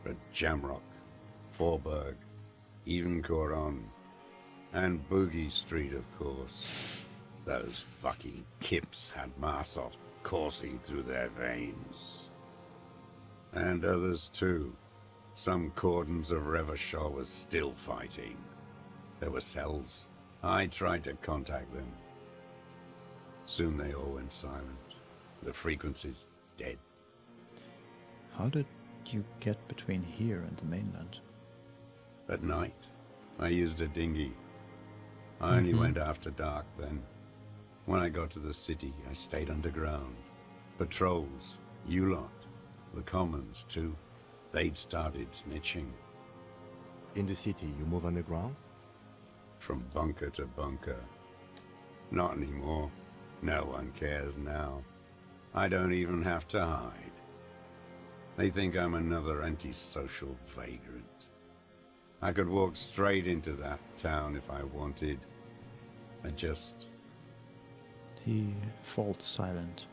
But Jamrock, Forburg, even Coron, and Boogie Street, of course. Those fucking kips had Marsov coursing through their veins. And others too. Some cordons of Revachol was still fighting. There were cells. I tried to contact them. Soon they all went silent. The frequencies dead. How did you get between here and the mainland? At night, I used a dinghy. I only went after dark then. When I got to the city, I stayed underground. Patrols, you lot, the commons too. They'd started snitching. In the city, you move underground? From bunker to bunker. Not anymore. No one cares now. I don't even have to hide. They think I'm another antisocial vagrant. I could walk straight into that town if I wanted. I just... He falls silent,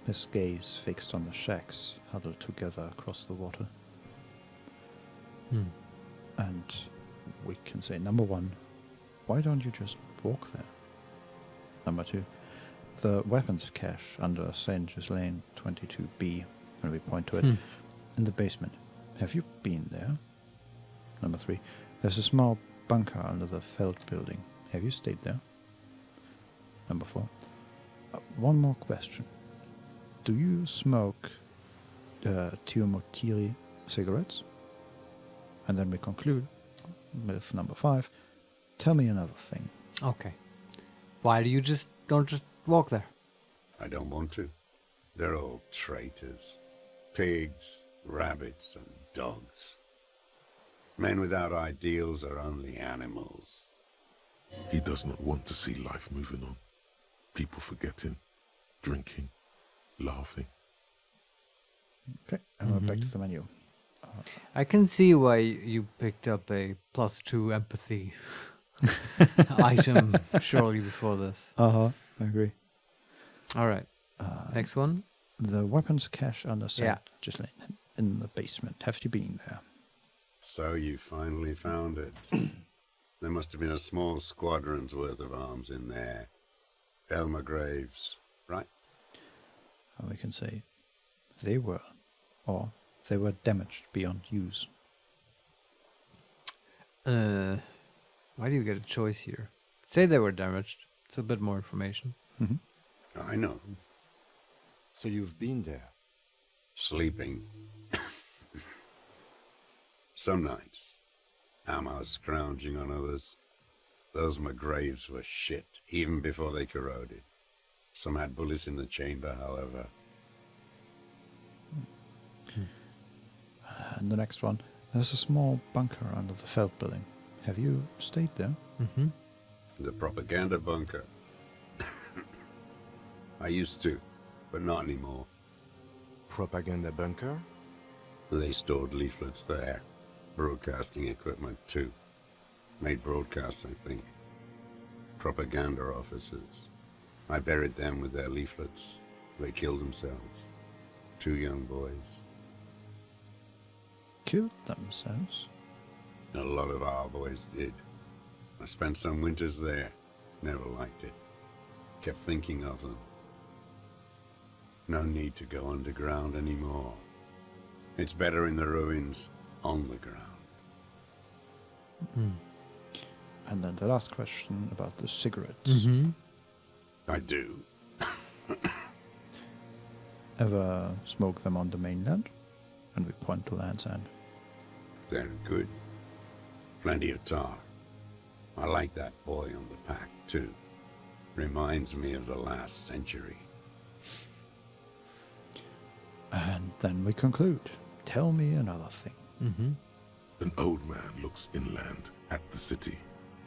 his gaze fixed on the shacks huddled together across the water. And we can say, number 1, why don't you just walk there? Number 2, the weapons cache under St. Ghislaine 22B, when we point to it, in the basement. Have you been there? Number 3, there's a small bunker under the Feld building. Have you stayed there? Number 4, one more question. Do you smoke Tiomotiri cigarettes? And then we conclude with number 5. Tell me another thing. Okay. Why do you don't just walk there? I don't want to. They're all traitors. Pigs, rabbits, and dogs. Men without ideals are only animals. He does not want to see life moving on. People forgetting, drinking, laughing. Okay, and we're back to the menu. I can see why you picked up a +2 empathy item surely before this. I agree. All right. Next one. The weapons cache under St. Yeah. Ghislaine in the basement. Have you been there? So you finally found it. There must have been a small squadron's worth of arms in there. Elmer Graves, right? And we can say they were, or they were damaged beyond use. Why do you get a choice here? Say they were damaged. It's a bit more information. I know. So you've been there? Sleeping. Some nights. Ammo scrounging on others. Those McGraves were shit, even before they corroded. Some had bullets in the chamber, however. And the next one. There's a small bunker under the Feld building. Have you stayed there? Mm-hmm. The propaganda bunker. I used to, but not anymore. Propaganda bunker? They stored leaflets there. Broadcasting equipment, too. Made broadcasts, I think. Propaganda officers. I buried them with their leaflets. They killed themselves. 2 young boys. Killed themselves? A lot of our boys did. I spent some winters there. Never liked it. Kept thinking of them. No need to go underground anymore. It's better in the ruins, on the ground. And then the last question about the cigarettes. Mm-hmm. I do. Ever smoke them on the mainland? And we point to Land's End. They're good. Plenty of tar. I like that boy on the pack, too. Reminds me of the last century. And then we conclude. Tell me another thing. Mm-hmm. An old man looks inland at the city,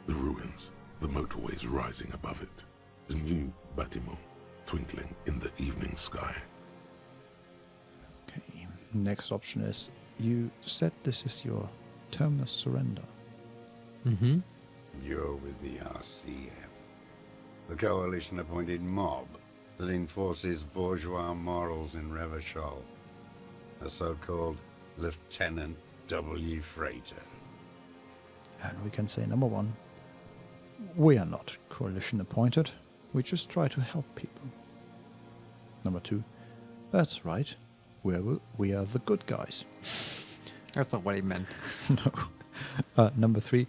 the ruins, the motorways rising above it, the new bâtiment twinkling in the evening sky. Okay. Next option is, you said this is your term of surrender. Mm-hmm. You're with the RCM. The coalition-appointed mob that enforces bourgeois morals in Revachol. The so-called Lieutenant W. Freighter. And we can say, number one, we are not coalition appointed. We just try to help people. Number two, that's right. We are the good guys. That's not what he meant. No. Number three,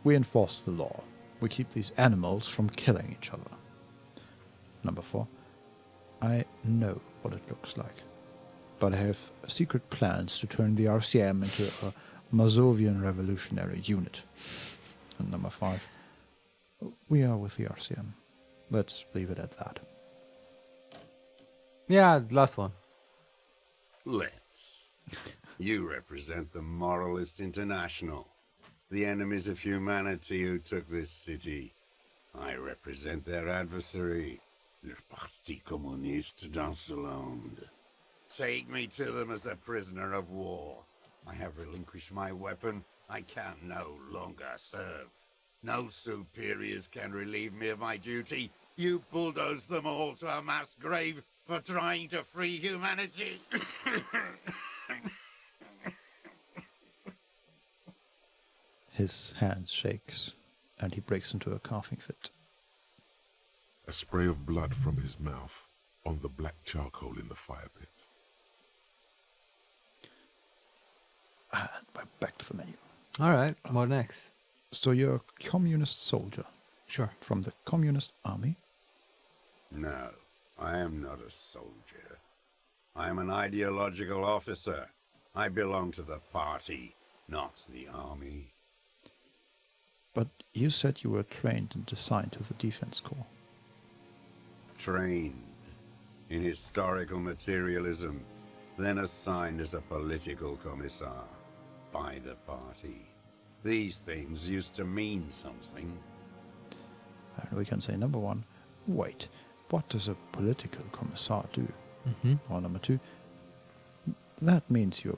we enforce the law. We keep these animals from killing each other. Number four, I know what it looks like. But I have secret plans to turn the RCM into a Mazovian revolutionary unit. And number five, we are with the RCM. Let's leave it at that. Yeah, last one. Let's. You represent the Moralist International, the enemies of humanity who took this city. I represent their adversary, le Parti Communiste dans le Monde. Take me to them as a prisoner of war. I have relinquished my weapon. I can no longer serve. No superiors can relieve me of my duty. You bulldoze them all to a mass grave for trying to free humanity. His hand shakes, and he breaks into a coughing fit. A spray of blood from his mouth on the black charcoal in the fire pit. And we're back to the menu. All right, what next? So you're a communist soldier Sure. from the communist army? No, I am not a soldier. I am an ideological officer. I belong to the party, not the army. But you said you were trained and assigned to the defense corps. Trained in historical materialism, then assigned as a political commissar by the party. These things used to mean something. And we can say, number one, wait, what does a political commissar do? Mm-hmm. Or number two, that means you're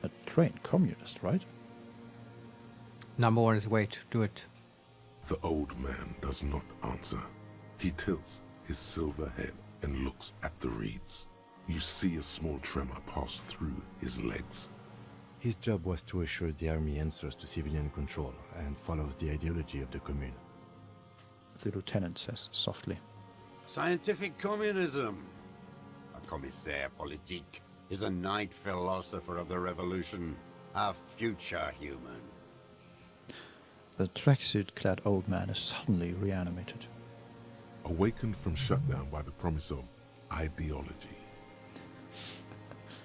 a trained communist, right? Number one is wait, do it. The old man does not answer. He tilts his silver head and looks at the reeds. You see a small tremor pass through his legs. His job was to assure the army answers to civilian control and follows the ideology of the commune. The lieutenant says softly. Scientific communism. A commissaire politique is a night philosopher of the revolution, a future human. The tracksuit-clad old man is suddenly reanimated. Awakened from shutdown by the promise of ideology.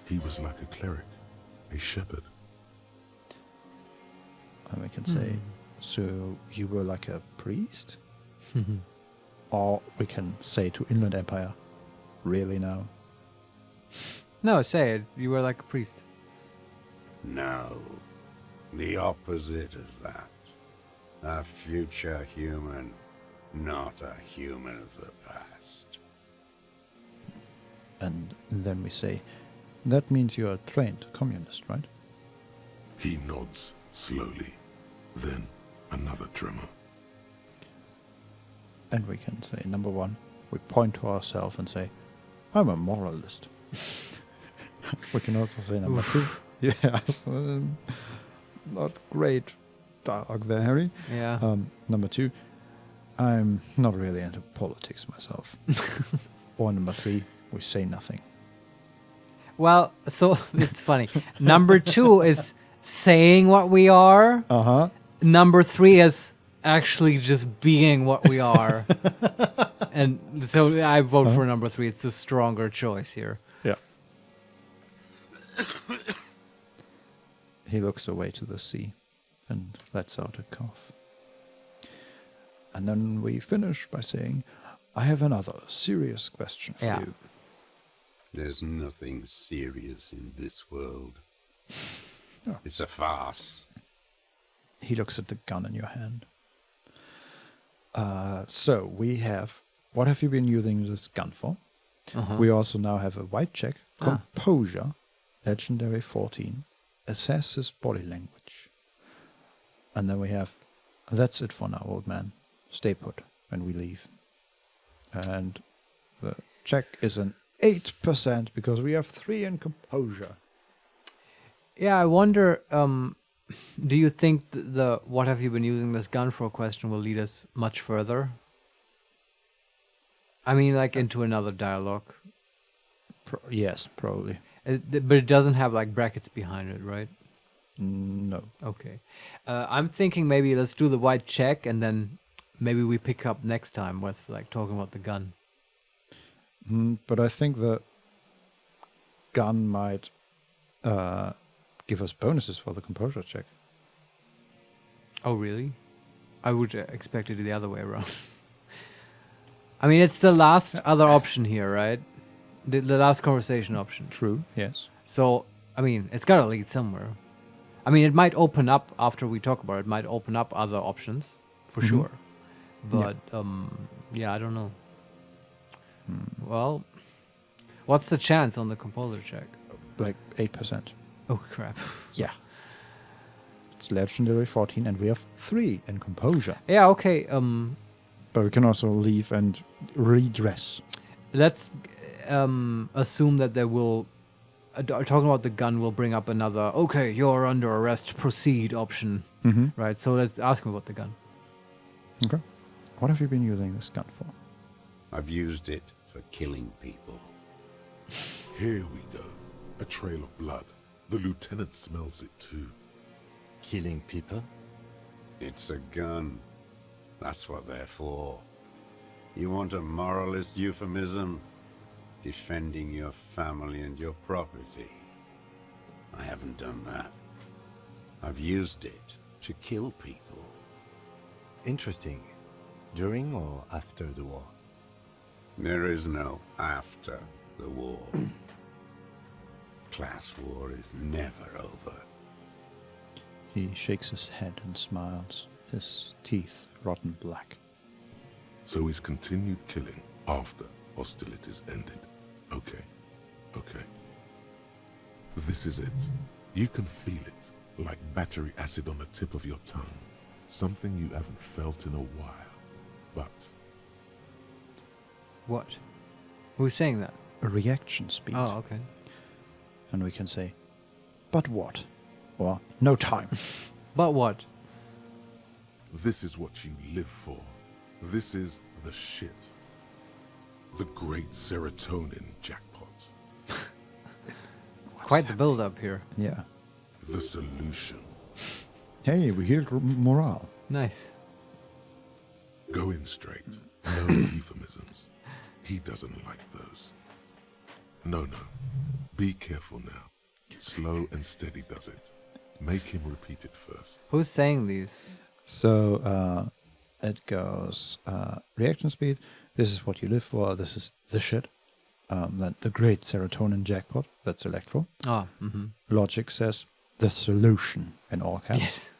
He was like a cleric, a shepherd. And we can say, so you were like a priest? Or we can say to Inland Empire, really now? No, say it. You were like a priest. No, the opposite of that. A future human, not a human of the past. And then we say, that means you're a trained communist, right? He nods slowly, then another tremor. And we can say, number one, we point to ourselves and say, I'm a moralist. We can also say number two. Yeah, not great dialogue there, Harry. Yeah. Number two, I'm not really into politics myself. Or number three, we say nothing. Well, so it's funny. Number 2 is saying what we are. Uh-huh. Number 3 is actually just being what we are. And so I vote for number 3. It's a stronger choice here. Yeah. He looks away to the sea and lets out a cough. And then we finish by saying, I have another serious question for you. There's nothing serious in this world. Oh. It's a farce. He looks at the gun in your hand. So we have, what have you been using this gun for? We also now have a white check, composure, legendary 14, assess his body language. And then we have, that's it for now, old man. Stay put, and we leave. And the check is an 8% because we have 3 in composure. Yeah, I wonder, do you think the what have you been using this gun for question will lead us much further? I mean, like into another dialogue. Yes, probably. But it doesn't have like brackets behind it, right? No. Okay. I'm thinking maybe let's do the white check and then maybe we pick up next time with like talking about the gun. But I think the gun might give us bonuses for the composure check. Oh, really? I would expect it the other way around. I mean, it's the last other option here, right? The last conversation option. True, yes. So, I mean, it's got to lead somewhere. I mean, it might open up after we talk about it. It might open up other options, for sure. But, yeah, I don't know. Well, what's the chance on the composer check? Like 8%. Oh, crap. Yeah. It's legendary 14 and we have 3 in composure. Yeah, okay. But we can also leave and redress. Let's assume that there will... talking about the gun will bring up another, okay, you're under arrest, proceed option. Right, so let's ask him about the gun. Okay. What have you been using this gun for? I've used it for killing people. Here we go. A trail of blood. The lieutenant smells it too. Killing people? It's a gun. That's what they're for. You want a moralist euphemism? Defending your family and your property. I haven't done that. I've used it to kill people. Interesting. During or after the war? There is no after the war. Class war is never over. He shakes his head and smiles, his teeth rotten black. So he's continued killing after hostilities ended. Okay. This is it. You can feel it, like battery acid on the tip of your tongue. Something you haven't felt in a while. But What? Who's saying that? A reaction speed. Oh, okay. And we can say, but what? Or, no time. But what? this is what you live for. This is the shit. The great serotonin jackpot. Quite the build-up here. Yeah. The solution. Hey, we healed morale. Nice. Go in straight. No euphemisms. He doesn't like those. No. Be careful now. Slow and steady does it. Make him repeat it first. Who's saying these? So it goes reaction speed. This is what you live for. This is the shit. Then the great serotonin jackpot. That's Electro. Ah, mm-hmm. Logic says the solution in all caps. Yes.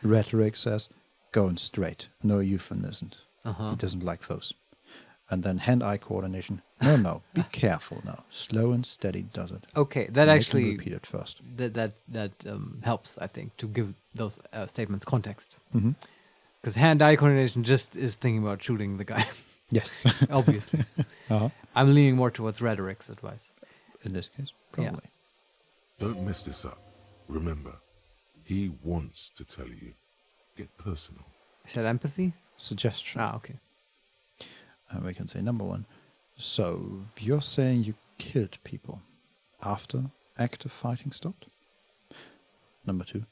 Rhetoric says, going straight, no euphemisms. Uh-huh. He doesn't like those. And then hand-eye coordination. No, be careful now. Slow and steady does it. Okay, that Make him actually repeat it first. that helps, I think, to give those statements context. Mm-hmm. Because hand-eye coordination just is thinking about shooting the guy, Yes. obviously. Uh-huh. I'm leaning more towards rhetoric's advice. In this case, Yeah. probably. Don't mess this up. Remember, he wants to tell you. Get personal. Is that empathy? Suggestion. Ah, okay. And we can say number 1. So, you're saying you killed people after active fighting stopped? Number 2.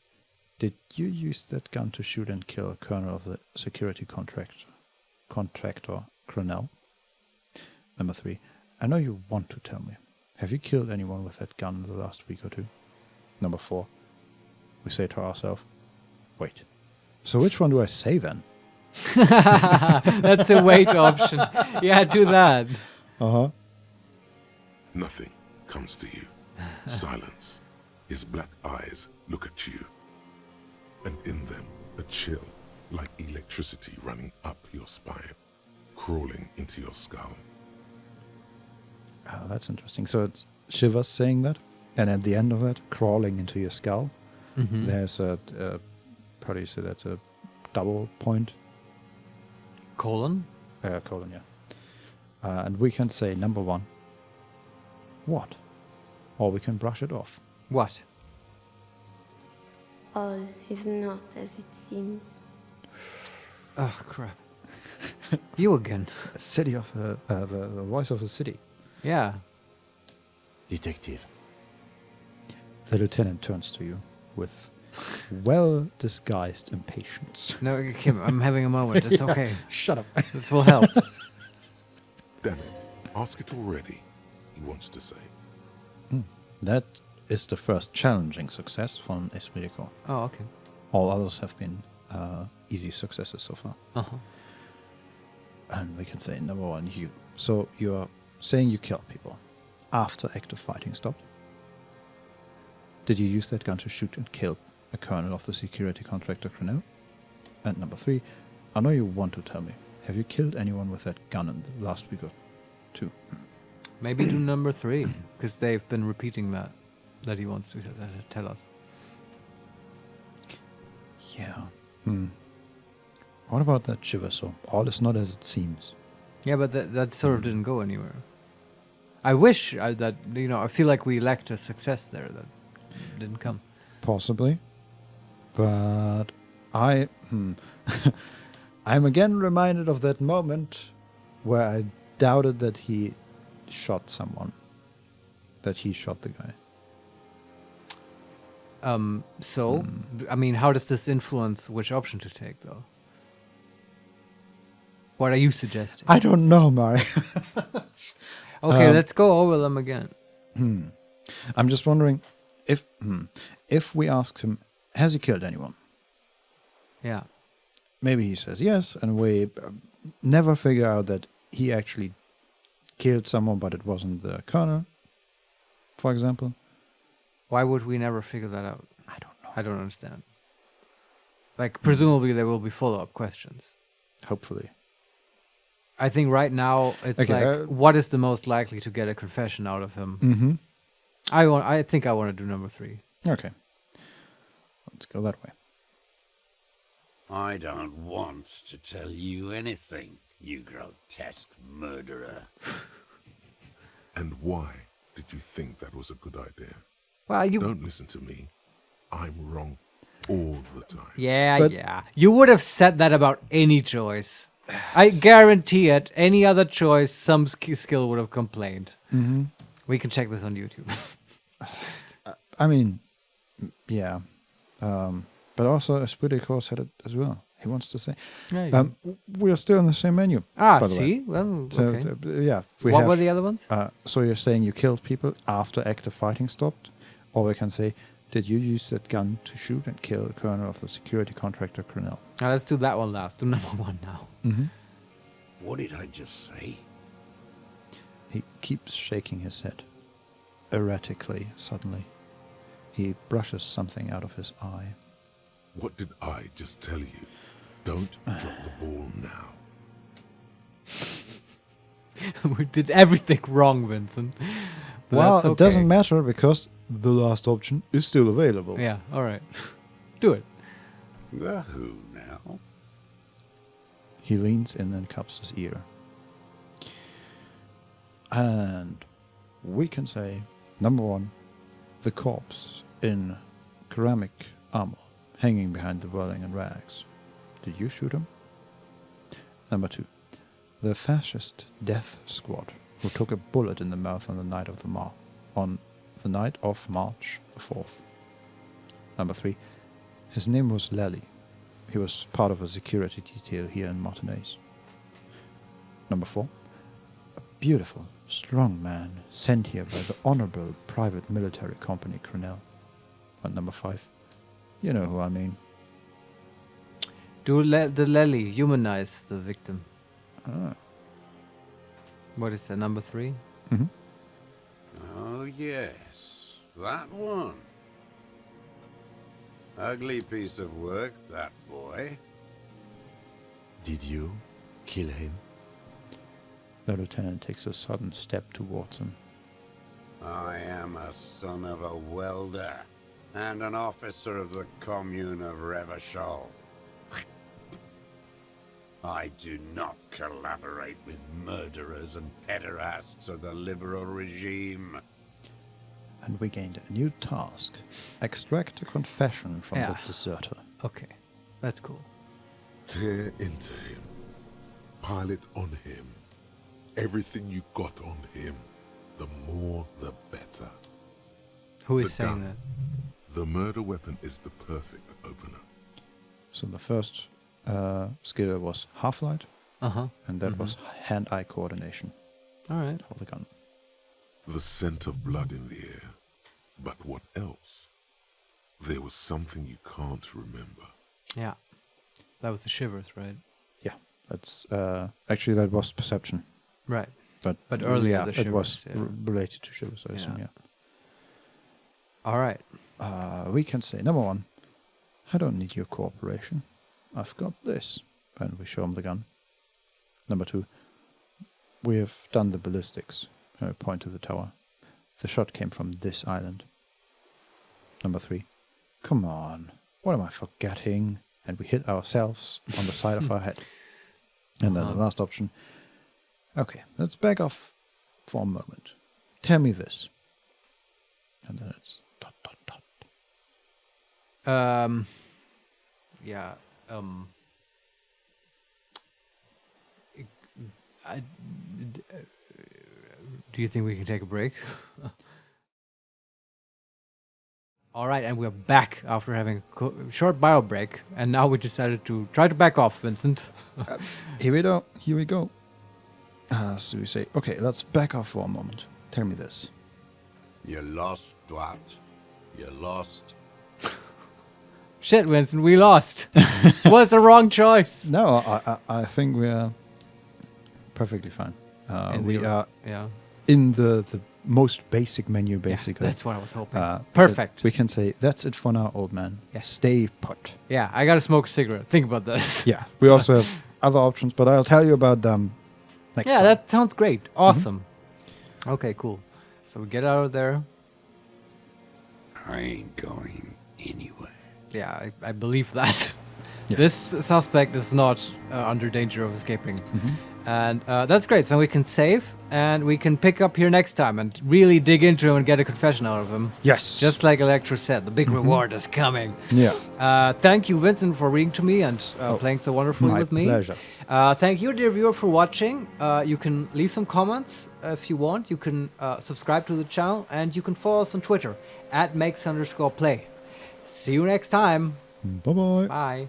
Did you use that gun to shoot and kill a colonel of the security contractor Cronell? Number 3. I know you want to tell me. Have you killed anyone with that gun in the last week or two? Number 4. We say to ourselves, wait. So which one do I say then? That's a wait option. Yeah, do that. Uh-huh. Nothing comes to you. Silence. His black eyes look at you. And in them, a chill, like electricity running up your spine, crawling into your skull. Oh, that's interesting. So it's Shivers saying that, and at the end of that, crawling into your skull, Mhm. there's a, how do you say that, a double point, Colon? colon, yeah. And we can say number 1, what? Or we can brush it off. What? All is not as it seems. Oh, crap. You again. City of the voice of the city. Yeah. Detective. The lieutenant turns to you with well-disguised impatience. No, Kim, I'm having a moment. It's okay. Shut up. This will help. Damn it. Ask it already, he wants to say. That is the first challenging success from Esprico. Oh, okay. All others have been easy successes so far. Uh-huh. And we can say number 1, you. So you're saying you killed people after active fighting stopped. Did you use that gun to shoot and kill a colonel of the security contractor Cronell? And number 3, I know you want to tell me. Have you killed anyone with that gun in the last week or two? Maybe do number 3, because they've been repeating that he wants to tell us. Yeah. What about that Shiver? So all is not as it seems. Yeah, but that sort of didn't go anywhere. I wish that, I feel like we lacked a success there that didn't come. Possibly. But I'm again reminded of that moment where I doubted that he shot someone. That he shot the guy. I mean, how does this influence which option to take, though? What are you suggesting? I don't know, Mari. Okay, let's go over them again. I'm just wondering if we asked him, has he killed anyone? Yeah. Maybe he says yes, and we never figure out that he actually killed someone, but it wasn't the colonel, for example. Why would we never figure that out? I don't know. I don't understand. Like, presumably there will be follow-up questions. Hopefully. I think right now it's Okay, what is the most likely to get a confession out of him? Mm-hmm. I think I want to do number 3. Okay. Let's go that way. I don't want to tell you anything, you grotesque murderer. And why did you think that was a good idea? Well, Don't listen to me. I'm wrong all the time. Yeah. You would have said that about any choice. I guarantee it. Any other choice, some skill would have complained. Mm-hmm. We can check this on YouTube. I mean, yeah. But also, Esprico said it as well. He wants to say. We are still in the same menu. by the way. See? Well, So, okay. yeah. What were the other ones? So you're saying you killed people after active fighting stopped? Or we can say, did you use that gun to shoot and kill the colonel of the security contractor Cronell? Now, let's do that one last. Do number 1 now. Mm-hmm. What did I just say? He keeps shaking his head. Erratically, suddenly. He brushes something out of his eye. What did I just tell you? Don't drop the ball now. We did everything wrong, Vincent. But Well, that's it okay. doesn't matter because the last option is still available. Yeah, alright. Do it. The who now? He leans in and cups his ear. And we can say, number 1, the corpse in ceramic armor, hanging behind the whirling and rags. Did you shoot him? Number 2, the fascist death squad who took a bullet in the mouth on the night of March the 4th. Number 3, his name was Lely. He was part of a security detail here in Martinez. Number 4, a beautiful, strong man sent here by the honorable private military company Cronell. And number 5, you know who I mean. Do the Lely humanize the victim? Ah. What is that, number 3? Mm-hmm. Oh, yes. That one. Ugly piece of work, that boy. Did you kill him? The lieutenant takes a sudden step towards him. I am a son of a welder and an officer of the commune of Revachol. I do not collaborate with murderers and pederasts of the liberal regime. And we gained a new task. Extract a confession from Yeah. the deserter. Okay, that's cool. Tear into him. Pile it on him. Everything you got on him. The more, the better. Who The is saying gun. that? The murder weapon is the perfect opener. So the first skill was half-light, Uh-huh. and that was hand-eye coordination Alright. for the gun. The scent of blood in the air. But what else? There was something you can't remember. Yeah. That was the shivers, right? Yeah, that's actually that was perception, Right. but earlier yeah, the it was shivers, yeah. related to shivers. I assume, Yeah. yeah. Alright. We can say number 1, I don't need your cooperation. I've got this, and we show him the gun. Number 2, we have done the ballistics. And we point to the tower. The shot came from this island. Number 3, come on, what am I forgetting? And we hit ourselves on the side of our head. And then the last option, okay, let's back off for a moment. Tell me this. And then it's ... Yeah. Do you think we can take a break? All right, and we're back after having a short bio break, and now we decided to try to back off, Vincent. Here we go. So we say, okay, let's back off for a moment. Tell me this. You lost, Dwat. You lost. Shit, Vincent, we lost. Was the wrong choice. No, I think we are perfectly fine. We are Yeah. in the most basic menu, basically. That's what I was hoping. But Perfect. we can say, that's it for now, old man. Yes. Stay put. Yeah, I gotta smoke a cigarette. Think about this. Yeah, we also have other options, but I'll tell you about them next Yeah, time. that sounds great. Awesome. Okay, cool. So we get out of there. I ain't going anywhere. Yeah, I believe that. Yes. This suspect is not under danger of escaping. And that's great. So we can save and we can pick up here next time and really dig into him and get a confession out of him. Yes. Just like Electra said, the big reward is coming. Yeah. Thank you, Vincent, for reading to me and playing so wonderfully My with me. pleasure. Thank you, dear viewer, for watching. You can leave some comments if you want. You can subscribe to the channel and you can follow us on Twitter @makes_play. See you next time. Bye-bye. Bye.